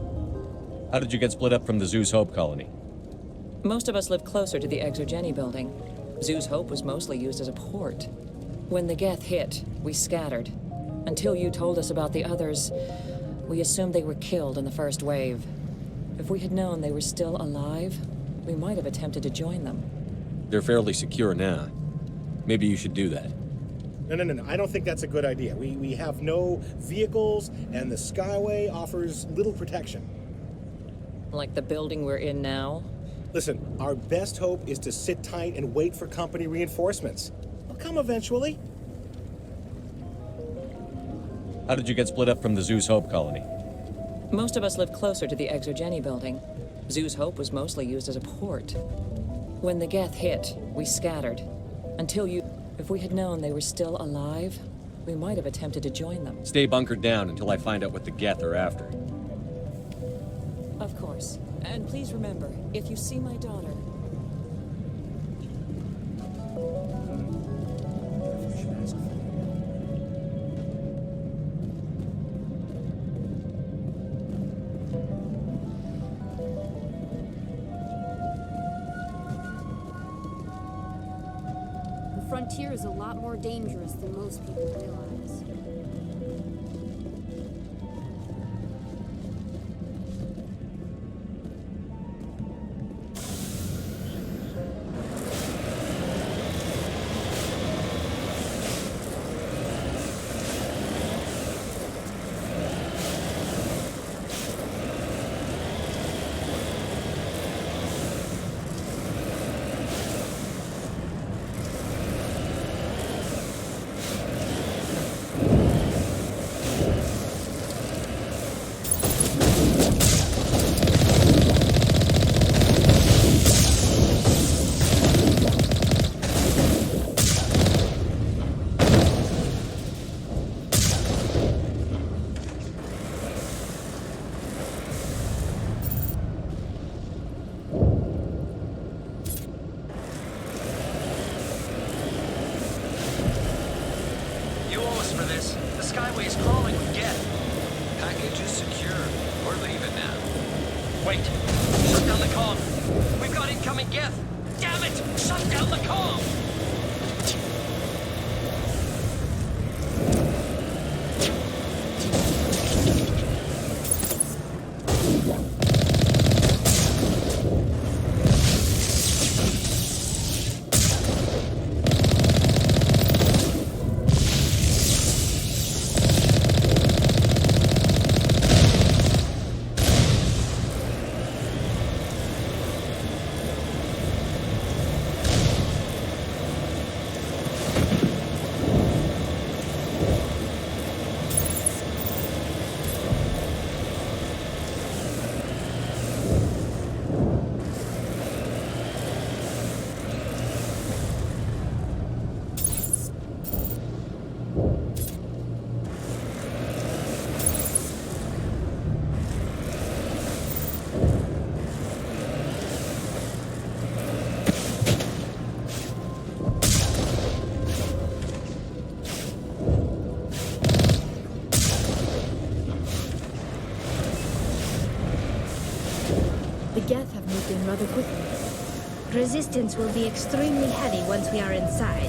How did you get split up from the Zoo's Hope colony? Most of us lived closer to the Exogeny building. Zoo's Hope was mostly used as a port. When the Geth hit, we scattered. Until you told us about the others, we assumed they were killed in the first wave. If we had known they were still alive, we might have attempted to join them. They're fairly secure now. Maybe you should do that. No. I don't think that's a good idea. We have no vehicles, and the Skyway offers little protection. Like the building we're in now? Listen, our best hope is to sit tight and wait for company reinforcements. They'll come eventually. How did you get split up from the Zeus Hope colony? Most of us lived closer to the Exogeny building. Zeus Hope was mostly used as a port. When the Geth hit, we scattered. If we had known they were still alive, we might have attempted to join them. Stay bunkered down until I find out what the Geth are after. Of course. And please remember, if you see my daughter... The frontier is a lot more dangerous than most people realize. The Geth have moved in rather quickly. Resistance will be extremely heavy once we are inside.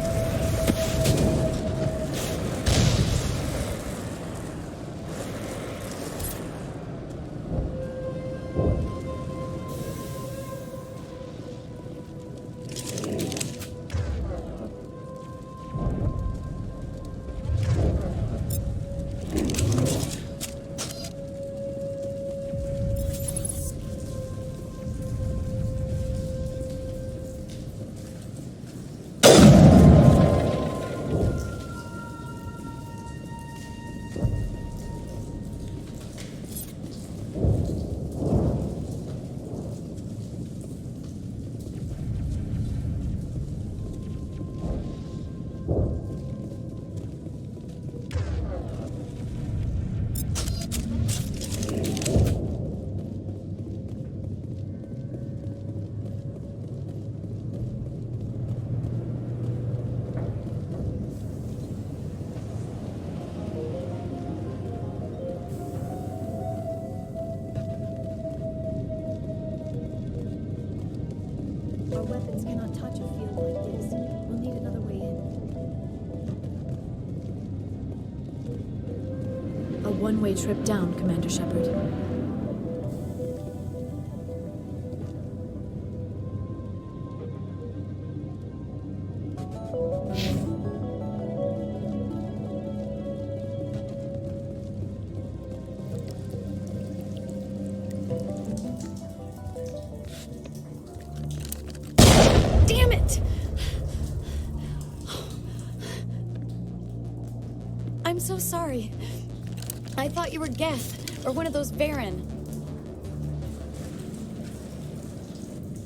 Our weapons cannot touch a field like this. We'll need another way in. A one-way trip down, Commander Shepard. sorry. I thought you were Geth, or one of those Varen.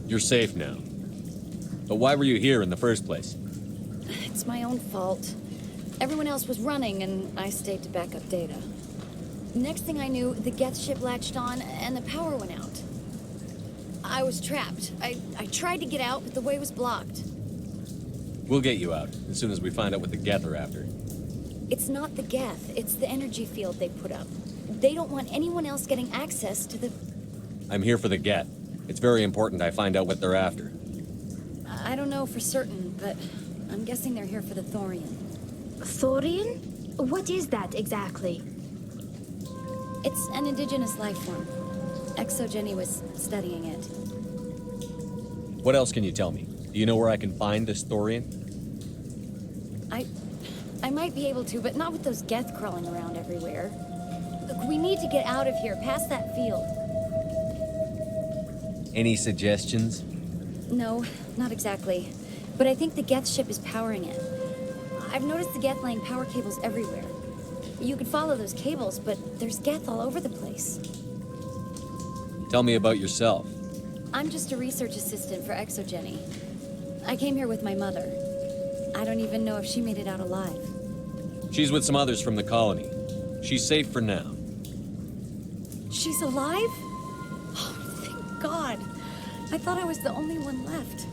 You're safe now. But why were you here in the first place? It's my own fault. Everyone else was running, and I stayed to back up data. Next thing I knew, the Geth ship latched on, and the power went out. I was trapped. I tried to get out, but the way was blocked. We'll get you out, as soon as we find out what the Geth are after. It's not the Geth, it's the energy field they put up. They don't want anyone else getting access to the... I'm here for the Geth. It's very important I find out what they're after. I don't know for certain, but I'm guessing they're here for the Thorian. Thorian? What is that exactly? It's an indigenous life form. Exogeny was studying it. What else can you tell me? Do you know where I can find this Thorian? I might be able to, but not with those Geth crawling around everywhere. Look, we need to get out of here, past that field. Any suggestions? No, not exactly. But I think the Geth ship is powering it. I've noticed the Geth laying power cables everywhere. You could follow those cables, but there's Geth all over the place. Tell me about yourself. I'm just a research assistant for Exogeny. I came here with my mother. I don't even know if she made it out alive. She's with some others from the colony. She's safe for now. She's alive? Oh, thank God. I thought I was the only one left.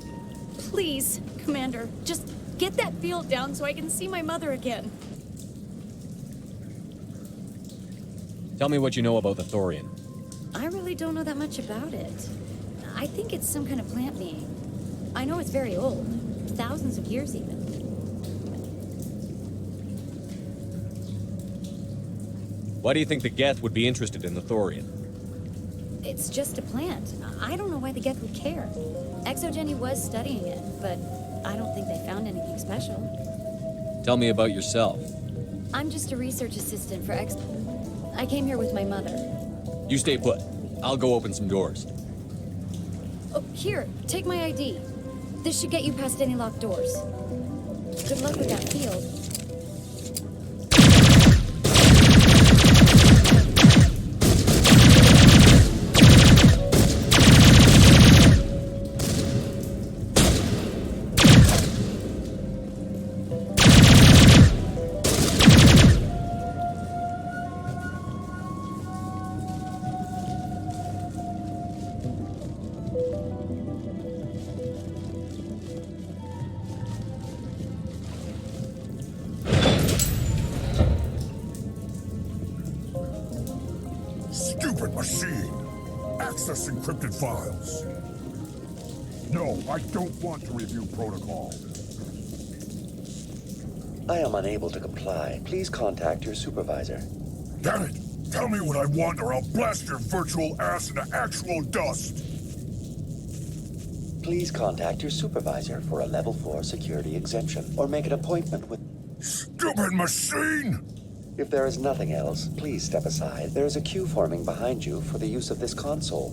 Please, Commander, just get that field down so I can see my mother again. Tell me what you know about the Thorian. I really don't know that much about it. I think it's some kind of plant being. I know it's very old. Thousands of years even. Why do you think the Geth would be interested in the Thorian? It's just a plant. I don't know why the Geth would care. Exogeny was studying it, but I don't think they found anything special. Tell me about yourself. I'm just a research assistant for I came here with my mother. You stay put. I'll go open some doors. Oh, here, take my ID. This should get you past any locked doors. Good luck with that field. Stupid machine! Access encrypted files. No, I don't want to review protocol. I am unable to comply. Please contact your supervisor. Damn it! Tell me what I want or I'll blast your virtual ass into actual dust! Please contact your supervisor for a level 4 security exemption, or make an appointment with... Stupid machine! If there is nothing else, please step aside. There is a queue forming behind you for the use of this console.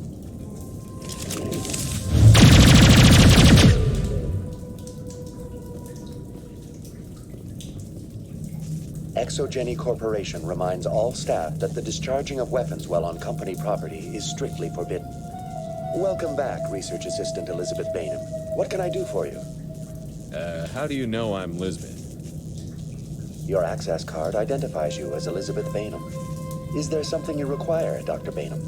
Exogeny Corporation reminds all staff that the discharging of weapons while on company property is strictly forbidden. Welcome back, Research Assistant Elizabeth Bainham. What can I do for you? How do you know I'm Lisbeth? Your access card identifies you as Elizabeth Bainham. Is there something you require, Dr. Bainham?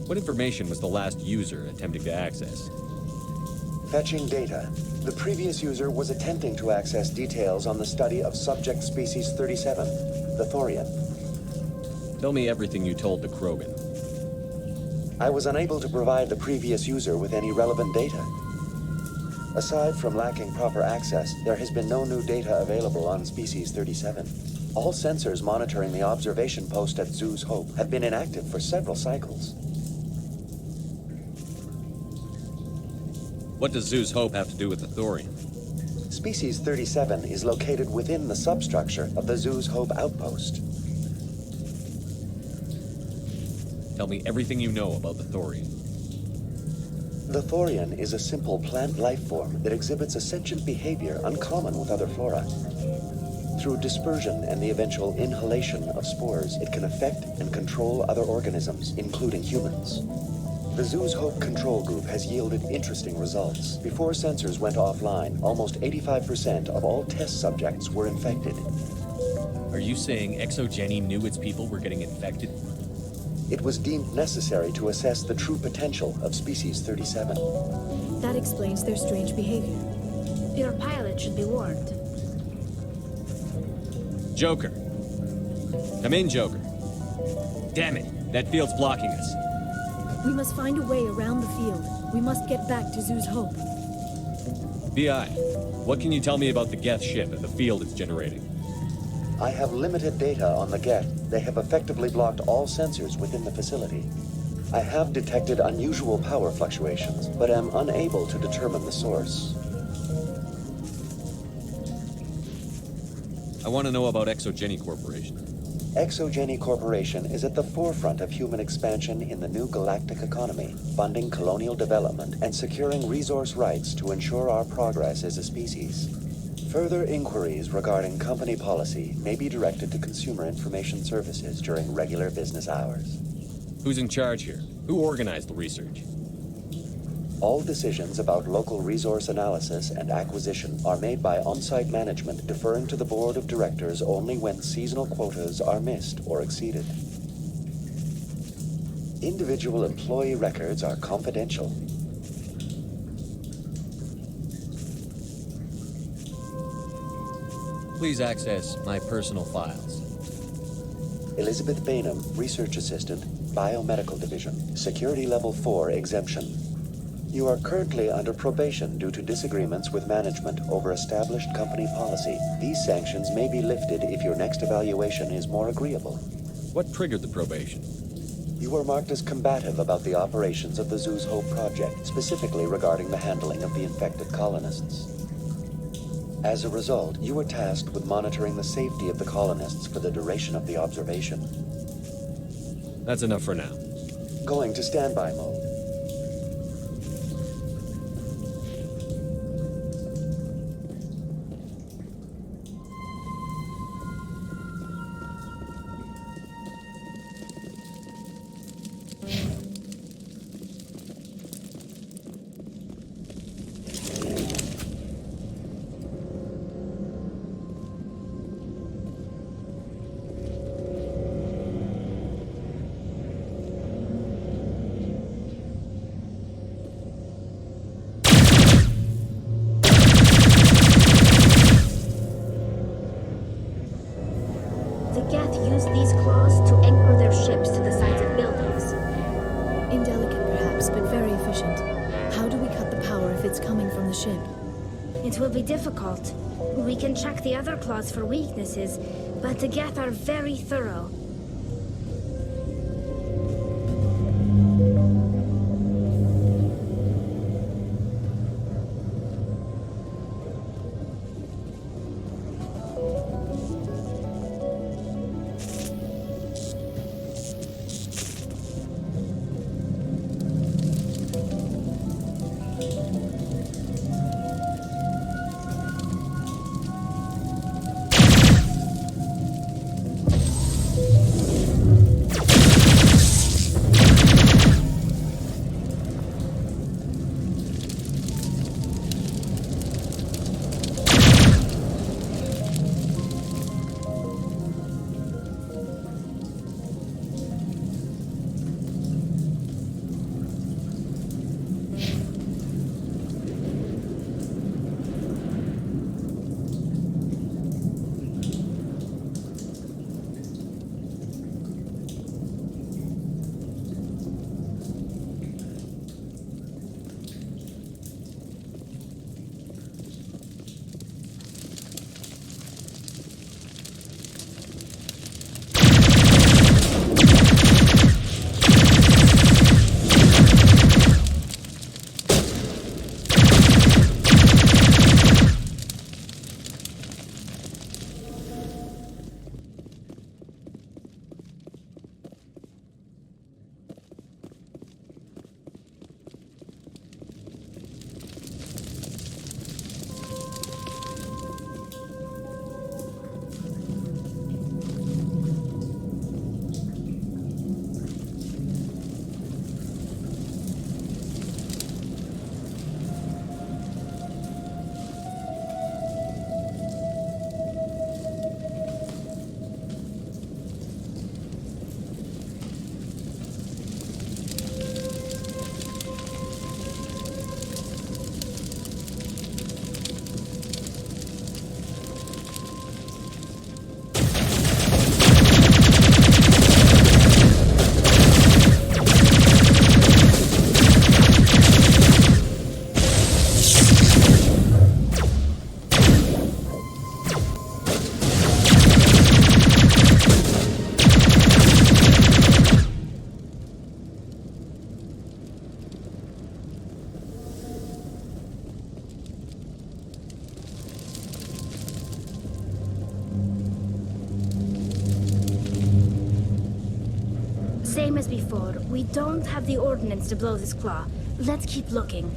What information was the last user attempting to access? Fetching data. The previous user was attempting to access details on the study of subject species 37, the Thorian. Tell me everything you told the Krogan. I was unable to provide the previous user with any relevant data. Aside from lacking proper access, there has been no new data available on species 37. All sensors monitoring the observation post at Zeus Hope have been inactive for several cycles. What does Zeus Hope have to do with the Thorian? Species 37 is located within the substructure of the Zeus Hope outpost. Tell me everything you know about the Thorian. The Thorian is a simple plant life form that exhibits a sentient behavior uncommon with other flora. Through dispersion and the eventual inhalation of spores, it can affect and control other organisms, including humans. The Zoo's Hope Control Group has yielded interesting results. Before sensors went offline, almost 85% of all test subjects were infected. Are you saying Exogeny knew its people were getting infected? It was deemed necessary to assess the true potential of Species 37. That explains their strange behavior. Your pilot should be warned. Joker. Come in, Joker. Damn it, that field's blocking us. We must find a way around the field. We must get back to Zoo's Hope. BI, what can you tell me about the Geth ship and the field it's generating? I have limited data on the Geth. They have effectively blocked all sensors within the facility. I have detected unusual power fluctuations, but am unable to determine the source. I want to know about Exogeny Corporation. Exogeny Corporation is at the forefront of human expansion in the new galactic economy, funding colonial development and securing resource rights to ensure our progress as a species. Further inquiries regarding company policy may be directed to Consumer Information Services during regular business hours. Who's in charge here? Who organized the research? All decisions about local resource analysis and acquisition are made by on-site management, deferring to the board of directors only when seasonal quotas are missed or exceeded. Individual employee records are confidential. Please access my personal files. Elizabeth Bainham, Research Assistant, Biomedical Division, Security Level 4 exemption. You are currently under probation due to disagreements with management over established company policy. These sanctions may be lifted if your next evaluation is more agreeable. What triggered the probation? You were marked as combative about the operations of the Zoo's Hope project, specifically regarding the handling of the infected colonists. As a result, you were tasked with monitoring the safety of the colonists for the duration of the observation. That's enough for now. Going to standby mode. The Geth use these claws to anchor their ships to the sides of buildings. Indelicate perhaps, but very efficient. How do we cut the power if it's coming from the ship? It will be difficult. We can check the other claws for weaknesses, but the Geth are very thorough. Same as before, we don't have the ordnance to blow this claw. Let's keep looking.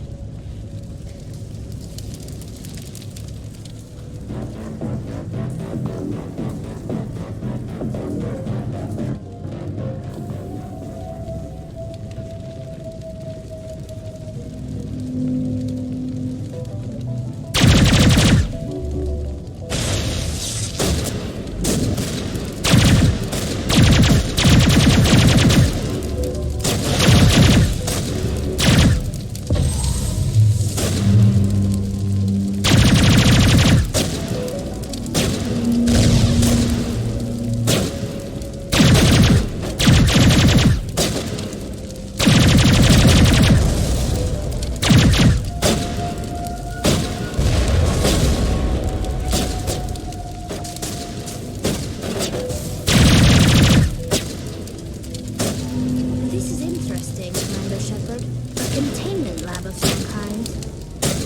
This is interesting, Commander Shepard. A containment lab of some kind.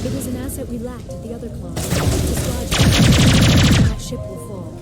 It was an asset we lacked at the other claws. Dislodge it. That ship will fall.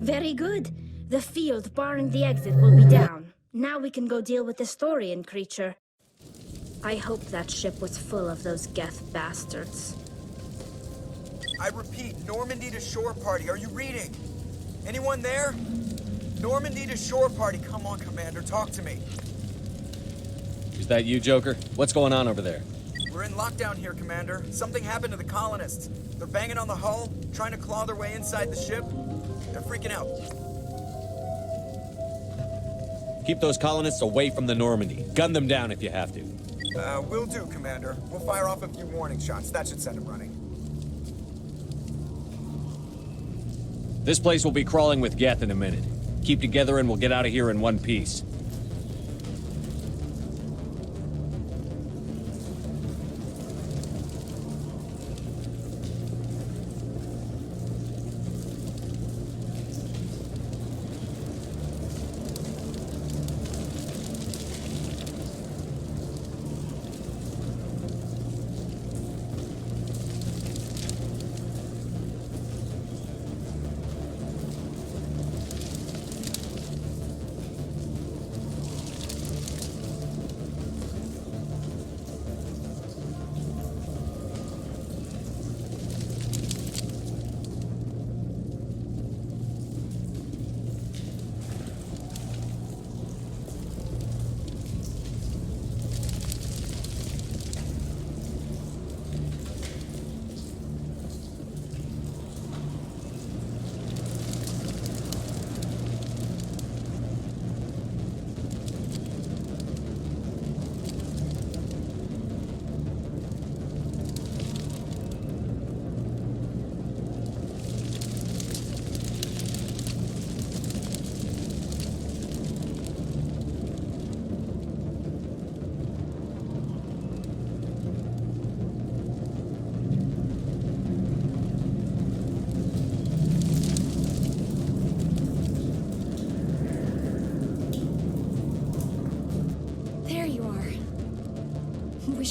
Very good. The field barring the exit will be down. Now we can go deal with the Storian creature. I hope that ship was full of those Geth bastards. I repeat, Normandy to shore party. Are you reading? Anyone there? Normandy to shore party. Come on, Commander, talk to me. Is that you, Joker? What's going on over there? We're in lockdown here, Commander. Something happened to the colonists. They're banging on the hull, trying to claw their way inside the ship. They're freaking out. Keep those colonists away from the Normandy. Gun them down if you have to. Will do, Commander. We'll fire off a few warning shots. That should send them running. This place will be crawling with Geth in a minute. Keep together and we'll get out of here in one piece.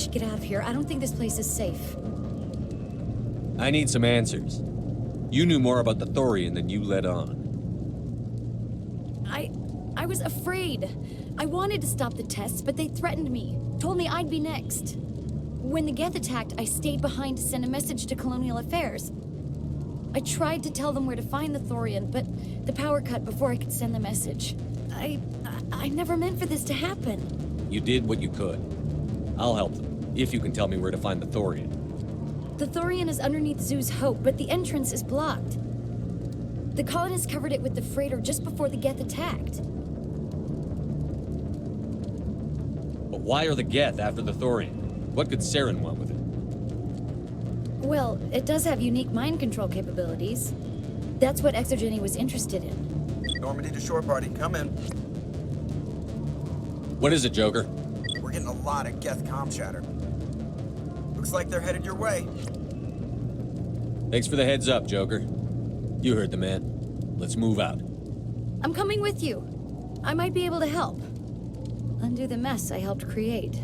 should get out of here. I don't think this place is safe. I need some answers. You knew more about the Thorian than you let on. I was afraid. I wanted to stop the tests, but they threatened me. Told me I'd be next. When the Geth attacked, I stayed behind to send a message to Colonial Affairs. I tried to tell them where to find the Thorian, but the power cut before I could send the message. I never meant for this to happen. You did what you could. I'll help them, if you can tell me where to find the Thorian. The Thorian is underneath Zoo's Hope, but the entrance is blocked. The colonists covered it with the freighter just before the Geth attacked. But why are the Geth after the Thorian? What could Saren want with it? Well, it does have unique mind control capabilities. That's what Exogeny was interested in. Normandy to shore party, come in. What is it, Joker? We're getting a lot of Geth comm chatter. Looks like they're headed your way. Thanks for the heads up, Joker. You heard the man. Let's move out. I'm coming with you. I might be able to help. Undo the mess I helped create.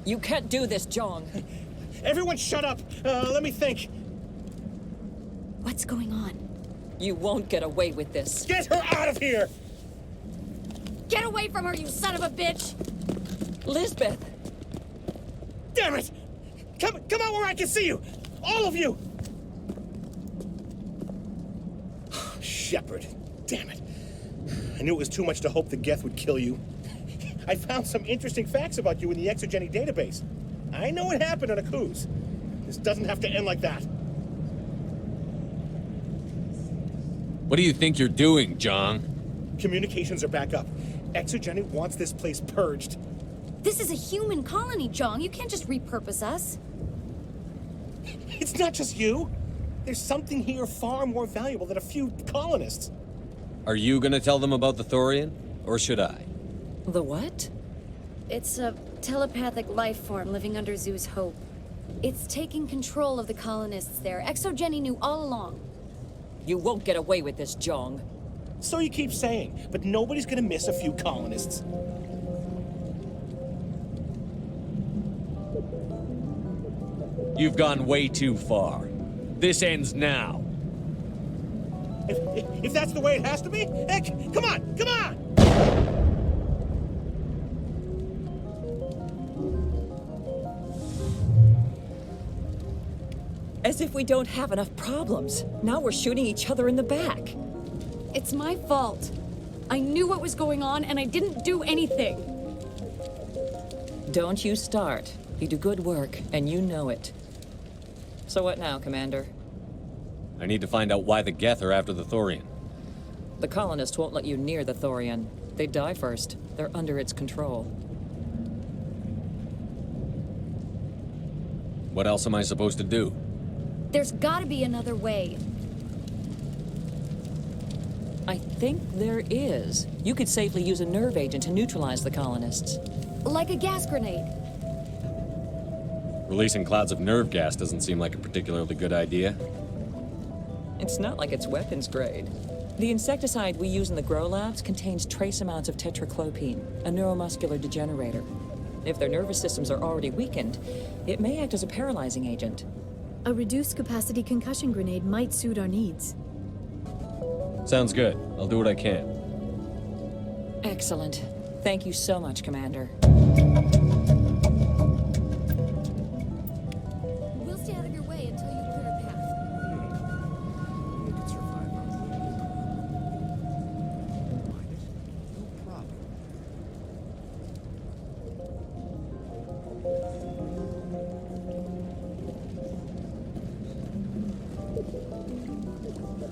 You can't do this, Jong. Everyone shut up! Let me think. What's going on? You won't get away with this. Get her out of here! Get away from her, you son of a bitch! Lisbeth! Damn it! Come out where I can see you! All of you! Shepard. Damn it. I knew it was too much to hope the Geth would kill you. I found some interesting facts about you in the Exogeny database. I know what happened on Akuz. This doesn't have to end like that. What do you think you're doing, Jong? Communications are back up. Exogeny wants this place purged. This is a human colony, Jong. You can't just repurpose us. It's not just you. There's something here far more valuable than a few colonists. Are you gonna tell them about the Thorian, or should I? The what? It's a telepathic life form living under Zoo's hope. It's taking control of the colonists there. ExoGeni knew all along. You won't get away with this, Jong. So you keep saying, but nobody's gonna miss a few colonists. You've gone way too far. This ends now. If that's the way it has to be, heck, come on, come on! As if we don't have enough problems. Now we're shooting each other in the back. It's my fault. I knew what was going on and I didn't do anything. Don't you start. You do good work, and you know it. So what now, Commander? I need to find out why the Geth are after the Thorian. The colonists won't let you near the Thorian. They die first. They're under its control. What else am I supposed to do? There's gotta be another way. I think there is. You could safely use a nerve agent to neutralize the colonists. Like a gas grenade. Releasing clouds of nerve gas doesn't seem like a particularly good idea. It's not like it's weapons grade. The insecticide we use in the grow labs contains trace amounts of tetraclopine, a neuromuscular degenerator. If their nervous systems are already weakened, it may act as a paralyzing agent. A reduced capacity concussion grenade might suit our needs. Sounds good. I'll do what I can. Excellent. Thank you so much, Commander. We'll stay out of your way until you clear a path. You can survive on no problem.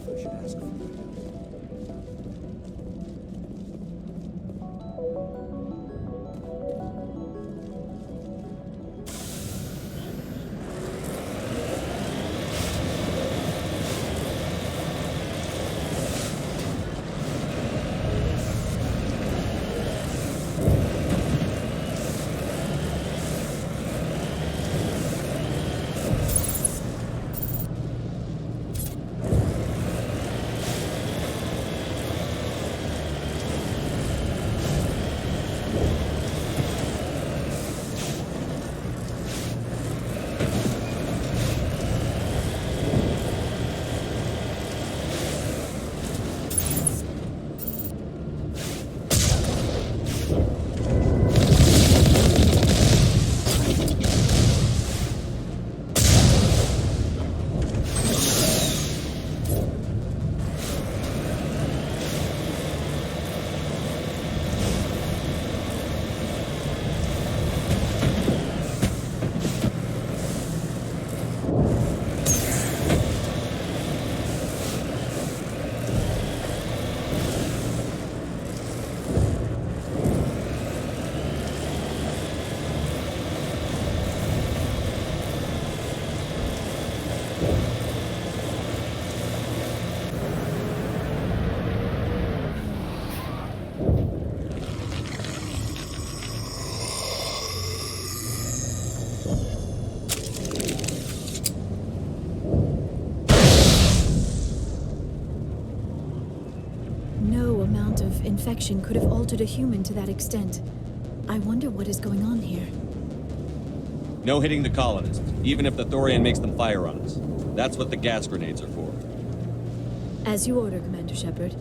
I should ask for that. Infection could have altered a human to that extent. I wonder what is going on here. No hitting the colonists, even if the Thorian makes them fire on us. That's what the gas grenades are for. As you order, Commander Shepard.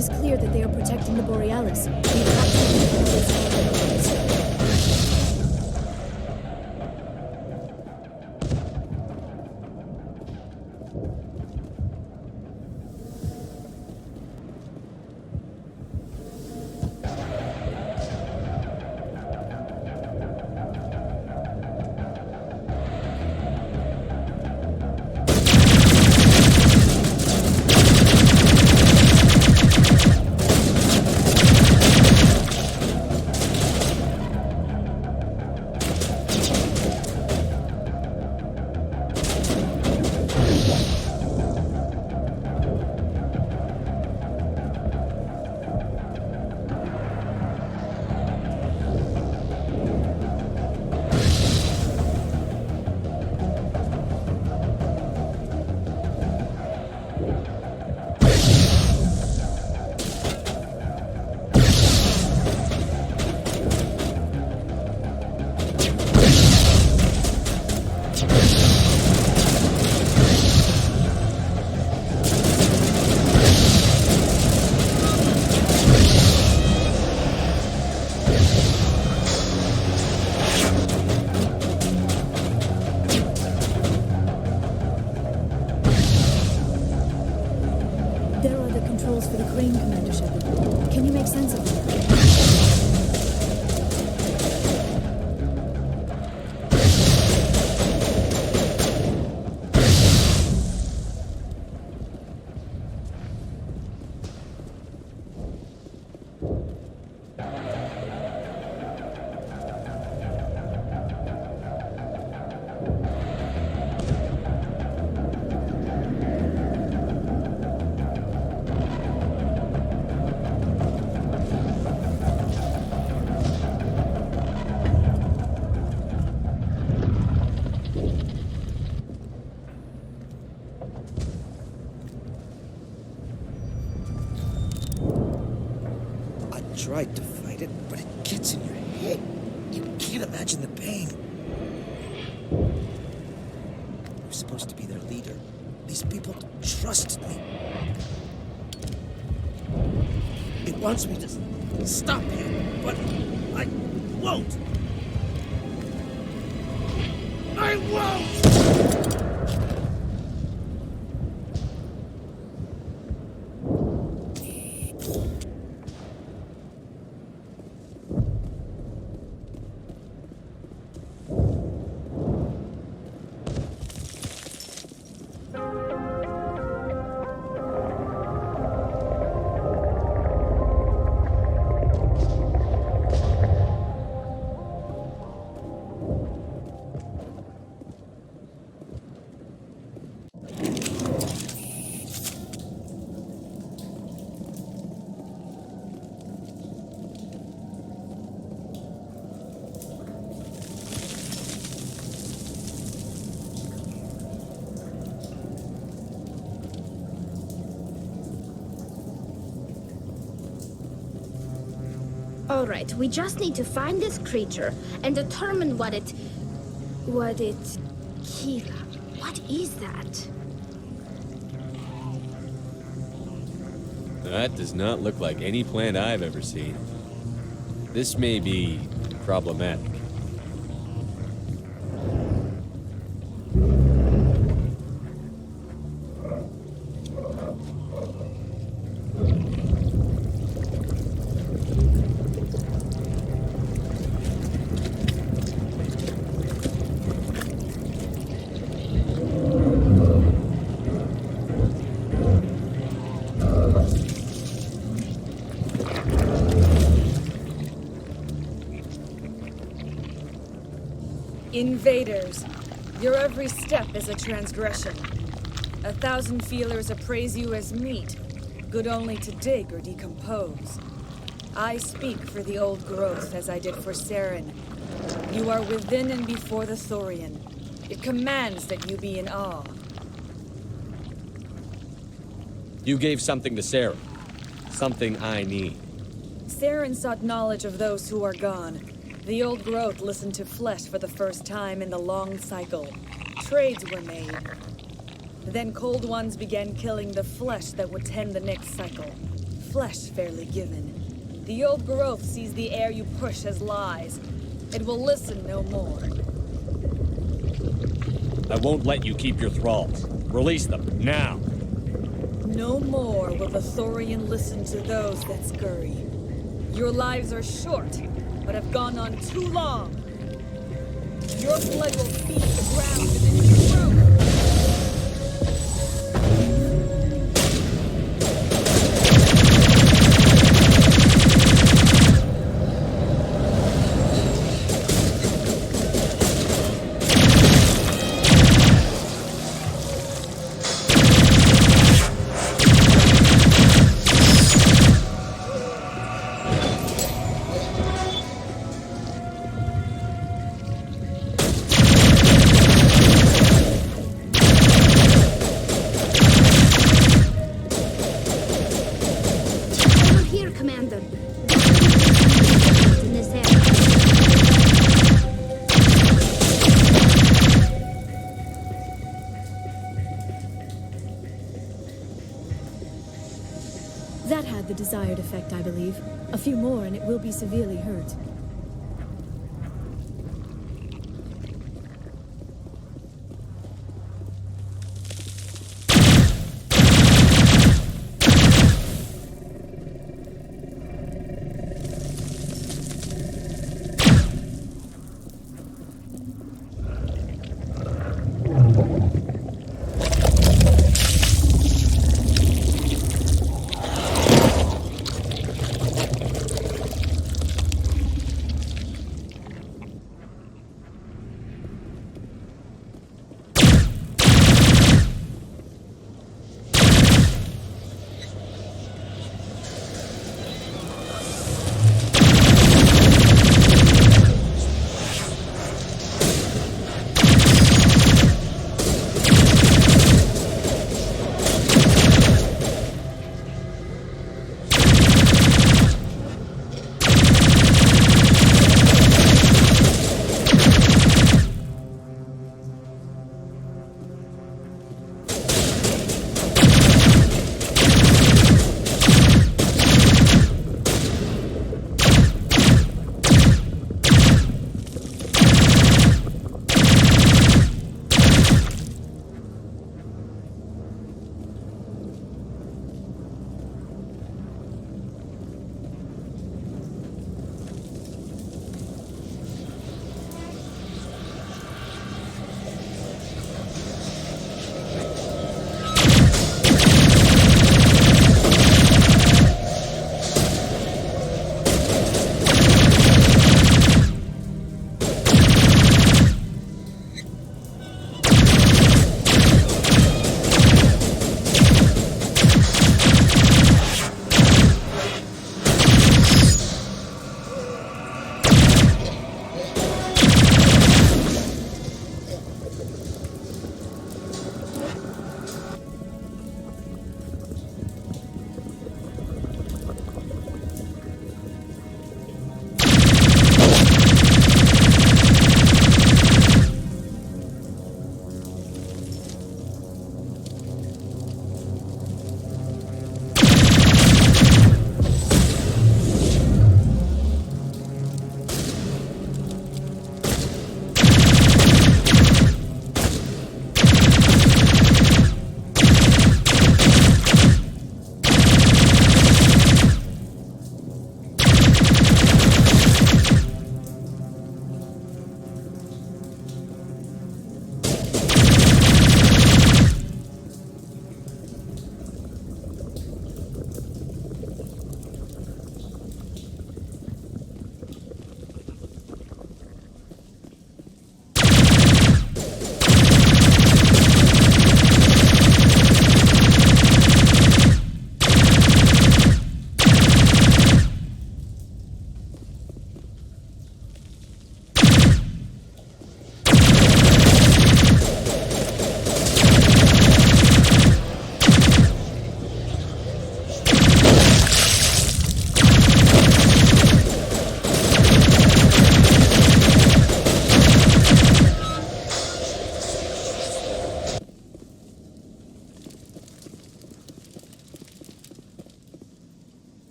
is clear that they are protecting the Borealis. We've got to for the crane, Commander Shepard. Can you make sense of them? Tried to fight it, but it gets in your head. You can't imagine the pain. You're supposed to be their leader. These people trust me. It wants me to stop you, but I won't. I won't! All right, we just need to find this creature and determine what it... Kira, what is that? That does not look like any plant I've ever seen. This may be problematic. Invaders, your every step is a transgression. 1,000 feelers appraise you as meat, good only to dig or decompose. I speak for the old growth as I did for Saren. You are within and before the Thorian. It commands that you be in awe. You gave something to Sarah. Something I need. Saren sought knowledge of those who are gone. The old growth listened to flesh for the first time in the long cycle. Trades were made. Then cold ones began killing the flesh that would tend the next cycle. flesh fairly given. The old growth sees the air you push as lies. It will listen no more. I won't let you keep your thralls. Release them, now! No more will the Thorian listen to those that scurry. Your lives are short, but have gone on too long. Your blood will feed the ground beneath your roof. That had the desired effect, I believe. A few more and it will be severely hurt.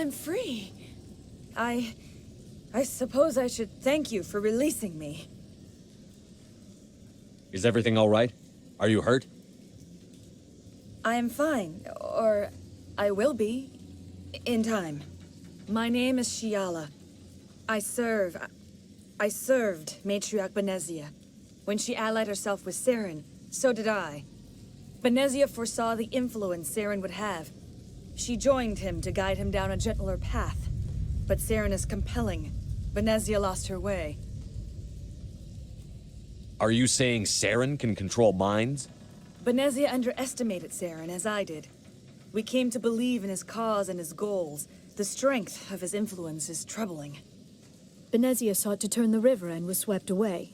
I'm free. I suppose I should thank you for releasing me. Is everything all right? Are you hurt? I am fine, or I will be, in time. My name is Shiala. I served Matriarch Benezia. When she allied herself with Saren, so did I. Benezia foresaw the influence Saren would have. She joined him to guide him down a gentler path. But Saren is compelling. Benezia lost her way. Are you saying Saren can control minds? Benezia underestimated Saren, as I did. We came to believe in his cause and his goals. The strength of his influence is troubling. Benezia sought to turn the river and was swept away.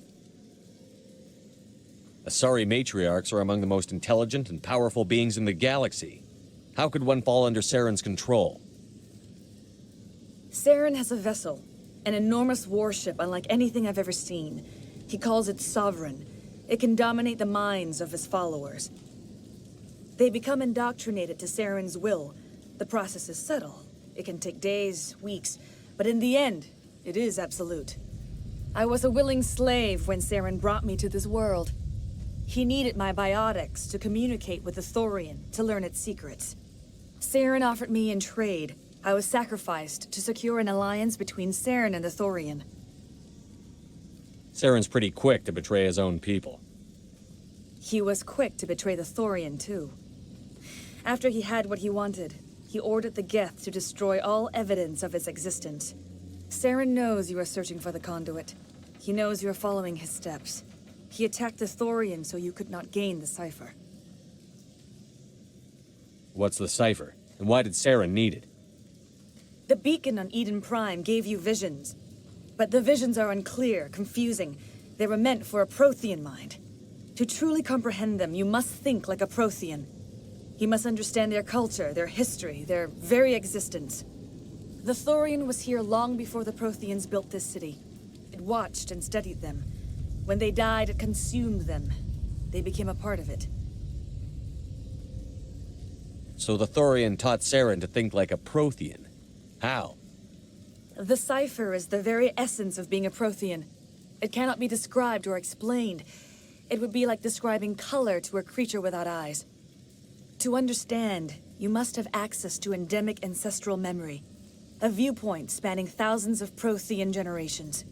Asari matriarchs are among the most intelligent and powerful beings in the galaxy. How could one fall under Saren's control? Saren has a vessel, an enormous warship unlike anything I've ever seen. He calls it Sovereign. It can dominate the minds of his followers. They become indoctrinated to Saren's will. The process is subtle. It can take days, weeks, but in the end, it is absolute. I was a willing slave when Saren brought me to this world. He needed my biotics to communicate with the Thorian, to learn its secrets. Saren offered me in trade. I was sacrificed to secure an alliance between Saren and the Thorian. Saren's pretty quick to betray his own people. He was quick to betray the Thorian, too. After he had what he wanted, he ordered the Geth to destroy all evidence of its existence. Saren knows you are searching for the conduit. He knows you are following his steps. He attacked the Thorian so you could not gain the cipher. What's the cipher? And why did Saren need it? The beacon on Eden Prime gave you visions. But the visions are unclear, confusing. They were meant for a Prothean mind. To truly comprehend them, you must think like a Prothean. You must understand their culture, their history, their very existence. The Thorian was here long before the Protheans built this city. It watched and studied them. When they died, it consumed them. They became a part of it. So the Thorian taught Saren to think like a Prothean. How? The cipher is the very essence of being a Prothean. It cannot be described or explained. It would be like describing color to a creature without eyes. To understand, you must have access to endemic ancestral memory, a viewpoint spanning thousands of Prothean generations.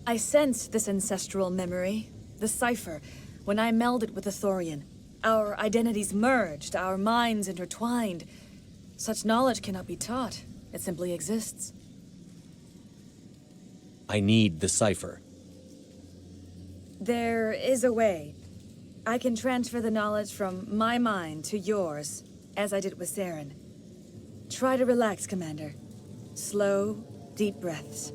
I sensed this ancestral memory, the cipher, when I melded with the Thorian. Our identities merged, our minds intertwined. Such knowledge cannot be taught. It simply exists. I need the cipher. There is a way. I can transfer the knowledge from my mind to yours, as I did with Saren. Try to relax, Commander. Slow, deep breaths.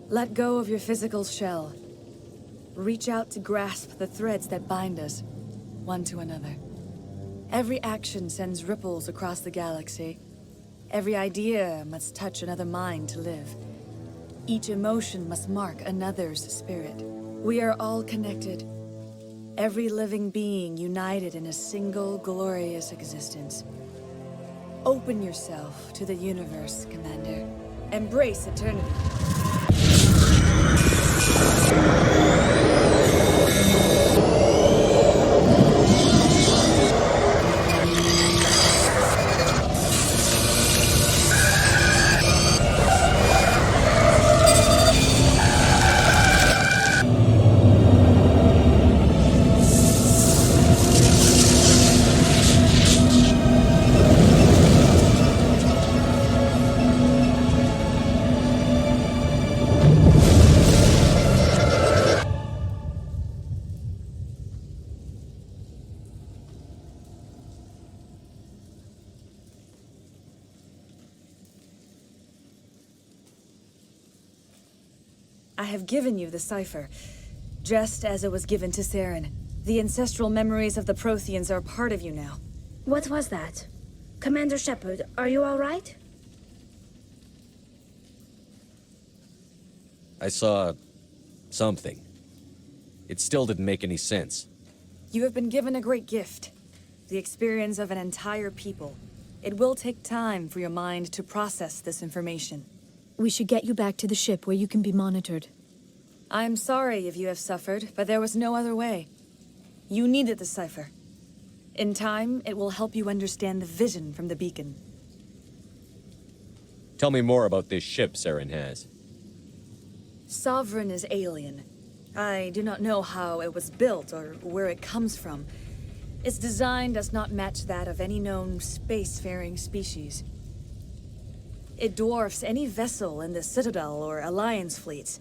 Let go of your physical shell. Reach out to grasp the threads that bind us, one to another. Every action sends ripples across the galaxy. Every idea must touch another mind to live. Each emotion must mark another's spirit. We are all connected. Every living being united in a single glorious existence. Open yourself to the universe, Commander. Embrace eternity. I have given you the cipher, just as it was given to Saren. The ancestral memories of the Protheans are a part of you now. What was that? Commander Shepard, are you all right? I saw something. It still didn't make any sense. You have been given a great gift. The experience of an entire people. It will take time for your mind to process this information. We should get you back to the ship where you can be monitored. I'm sorry if you have suffered, but there was no other way. You needed the cipher. In time, it will help you understand the vision from the beacon. Tell me more about this ship Saren has. Sovereign is alien. I do not know how it was built or where it comes from. Its design does not match that of any known spacefaring species. It dwarfs any vessel in the Citadel or Alliance fleets.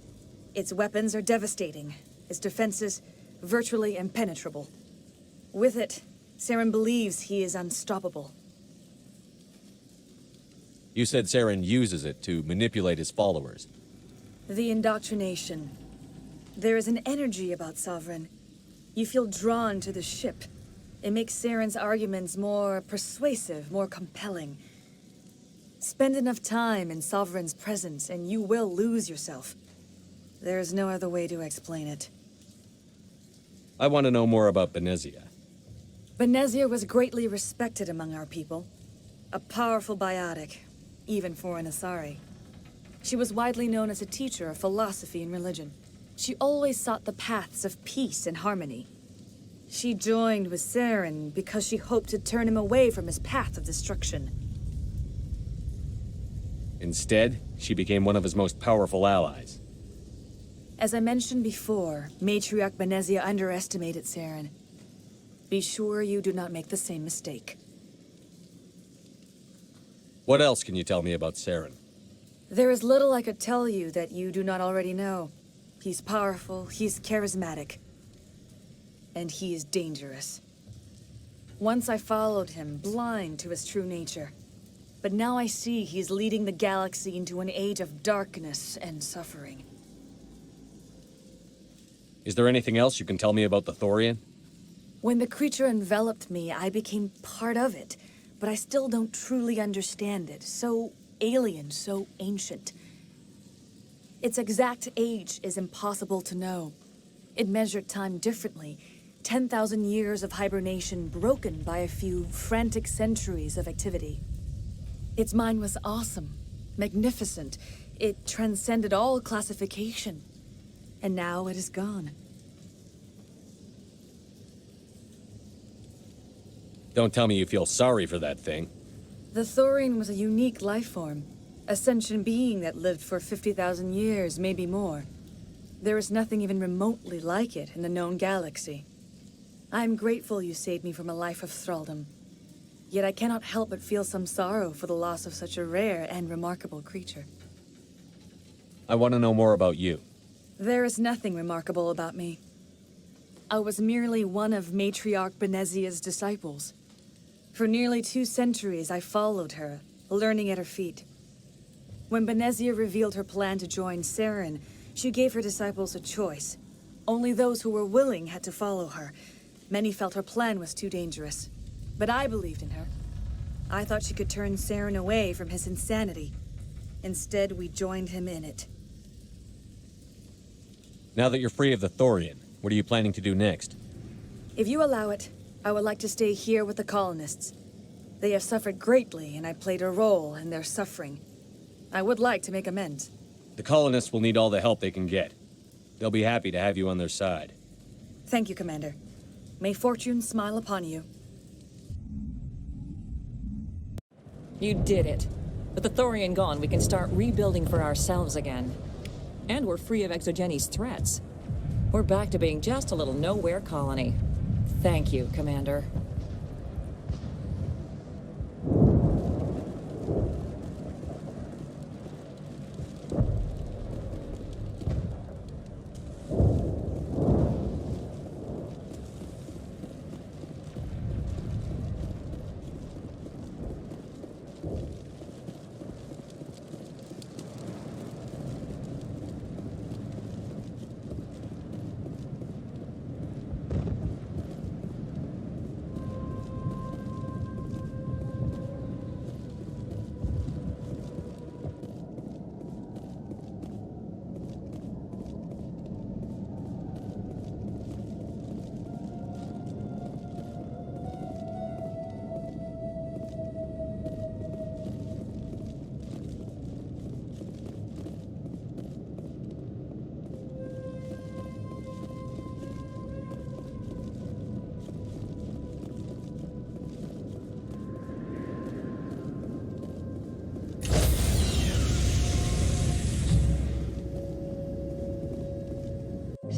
Its weapons are devastating, its defenses virtually impenetrable. With it, Saren believes he is unstoppable. You said Saren uses it to manipulate his followers. The indoctrination. There is an energy about Sovereign. You feel drawn to the ship. It makes Saren's arguments more persuasive, more compelling. Spend enough time in Sovereign's presence and you will lose yourself. There is no other way to explain it. I want to know more about Benezia. Benezia was greatly respected among our people. A powerful biotic, even for an Asari. She was widely known as a teacher of philosophy and religion. She always sought the paths of peace and harmony. She joined with Saren because she hoped to turn him away from his path of destruction. Instead, she became one of his most powerful allies. As I mentioned before, Matriarch Benezia underestimated Saren. Be sure you do not make the same mistake. What else can you tell me about Saren? There is little I could tell you that you do not already know. He's powerful, he's charismatic, and he is dangerous. Once I followed him, blind to his true nature. But now I see he's leading the galaxy into an age of darkness and suffering. Is there anything else you can tell me about the Thorian? When the creature enveloped me, I became part of it, but I still don't truly understand it. So alien, so ancient. Its exact age is impossible to know. It measured time differently. 10,000 years of hibernation broken by a few frantic centuries of activity. Its mind was awesome, magnificent. It transcended all classification. And now it is gone. Don't tell me you feel sorry for that thing. The Thorian was a unique life form. A sentient being that lived for 50,000 years, maybe more. There is nothing even remotely like it in the known galaxy. I am grateful you saved me from a life of thraldom. Yet I cannot help but feel some sorrow for the loss of such a rare and remarkable creature. I want to know more about you. There is nothing remarkable about me. I was merely one of Matriarch Benezia's disciples. For nearly 2 centuries, I followed her, learning at her feet. When Benezia revealed her plan to join Saren, she gave her disciples a choice. Only those who were willing had to follow her. Many felt her plan was too dangerous. But I believed in her. I thought she could turn Saren away from his insanity. Instead, we joined him in it. Now that you're free of the Thorian, what are you planning to do next? If you allow it, I would like to stay here with the colonists. They have suffered greatly, and I played a role in their suffering. I would like to make amends. The colonists will need all the help they can get. They'll be happy to have you on their side. Thank you, Commander. May fortune smile upon you. You did it. With the Thorian gone, we can start rebuilding for ourselves again. And we're free of Exogeni's threats. We're back to being just a little nowhere colony. Thank you, Commander.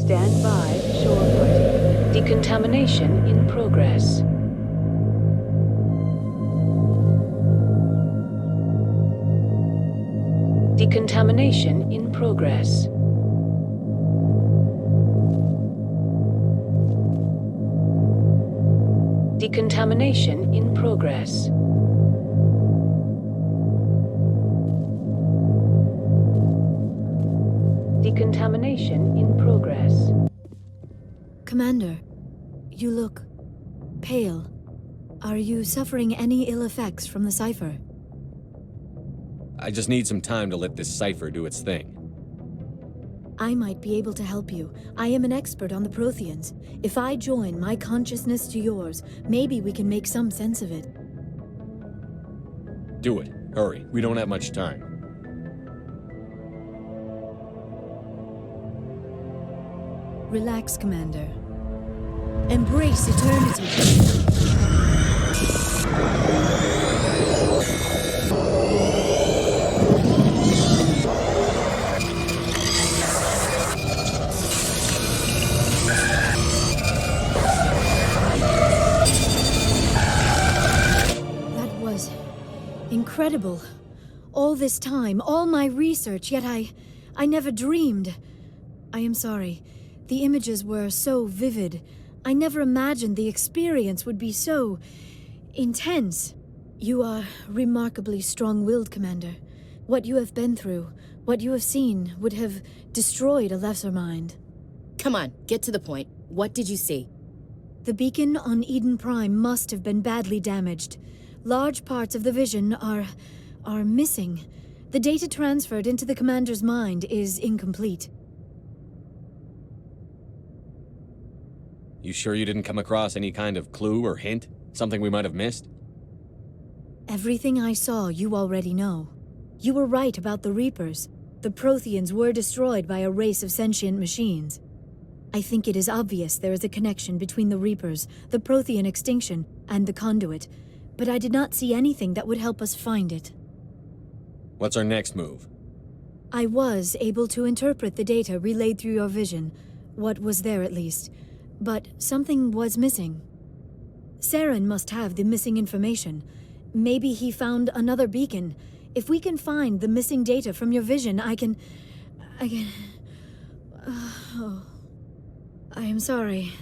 Stand by, shore party. Decontamination in progress. Decontamination in progress. Decontamination in progress. Decontamination in progress. Commander, you look pale. Are you suffering any ill effects from the cipher? I just need some time to let this cipher do its thing. I might be able to help you. I am an expert on the Protheans. If I join my consciousness to yours, maybe we can make some sense of it. Do it. Hurry. We don't have much time. Relax, Commander. Embrace eternity. That was incredible. All this time, all my research, yet I never dreamed. I am sorry. The images were so vivid. I never imagined the experience would be so intense. You are remarkably strong-willed, Commander. What you have been through, what you have seen, would have destroyed a lesser mind. Come on, get to the point. What did you see? The beacon on Eden Prime must have been badly damaged. Large parts of the vision are missing. The data transferred into the Commander's mind is incomplete. You sure you didn't come across any kind of clue or hint? Something we might have missed? Everything I saw, you already know. You were right about the Reapers. The Protheans were destroyed by a race of sentient machines. I think it is obvious there is a connection between the Reapers, the Prothean extinction, and the Conduit, but I did not see anything that would help us find it. What's our next move? I was able to interpret the data relayed through your vision, what was there at least, but something was missing. Saren must have the missing information. Maybe he found another beacon. If we can find the missing data from your vision, I can... Oh. I am sorry.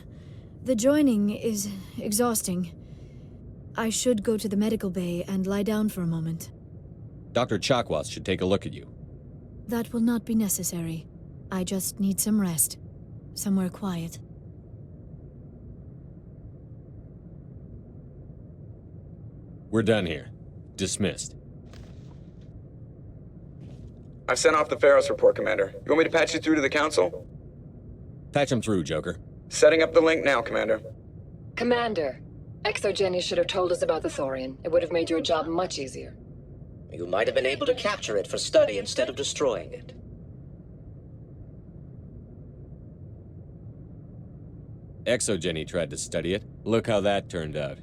The joining is exhausting. I should go to the medical bay and lie down for a moment. Dr. Chakwas should take a look at you. That will not be necessary. I just need some rest. Somewhere quiet. We're done here. Dismissed. I've sent off the Pharos report, Commander. You want me to patch you through to the Council? Patch him through, Joker. Setting up the link now, Commander. Commander, Exogeny should have told us about the Thorian. It would have made your job much easier. You might have been able to capture it for study instead of destroying it. Exogeny tried to study it. Look how that turned out.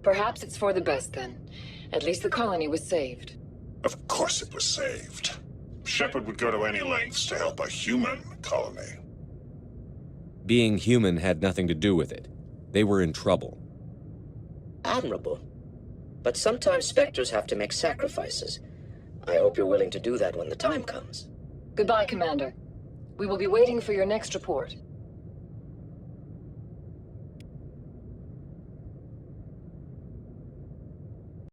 Perhaps it's for the best then. At least the colony was saved. Of course it was saved. Shepard would go to any lengths to help a human colony. Being human had nothing to do with it. They were in trouble. Admirable. But sometimes Spectres have to make sacrifices. I hope you're willing to do that when the time comes. Goodbye, Commander. We will be waiting for your next report.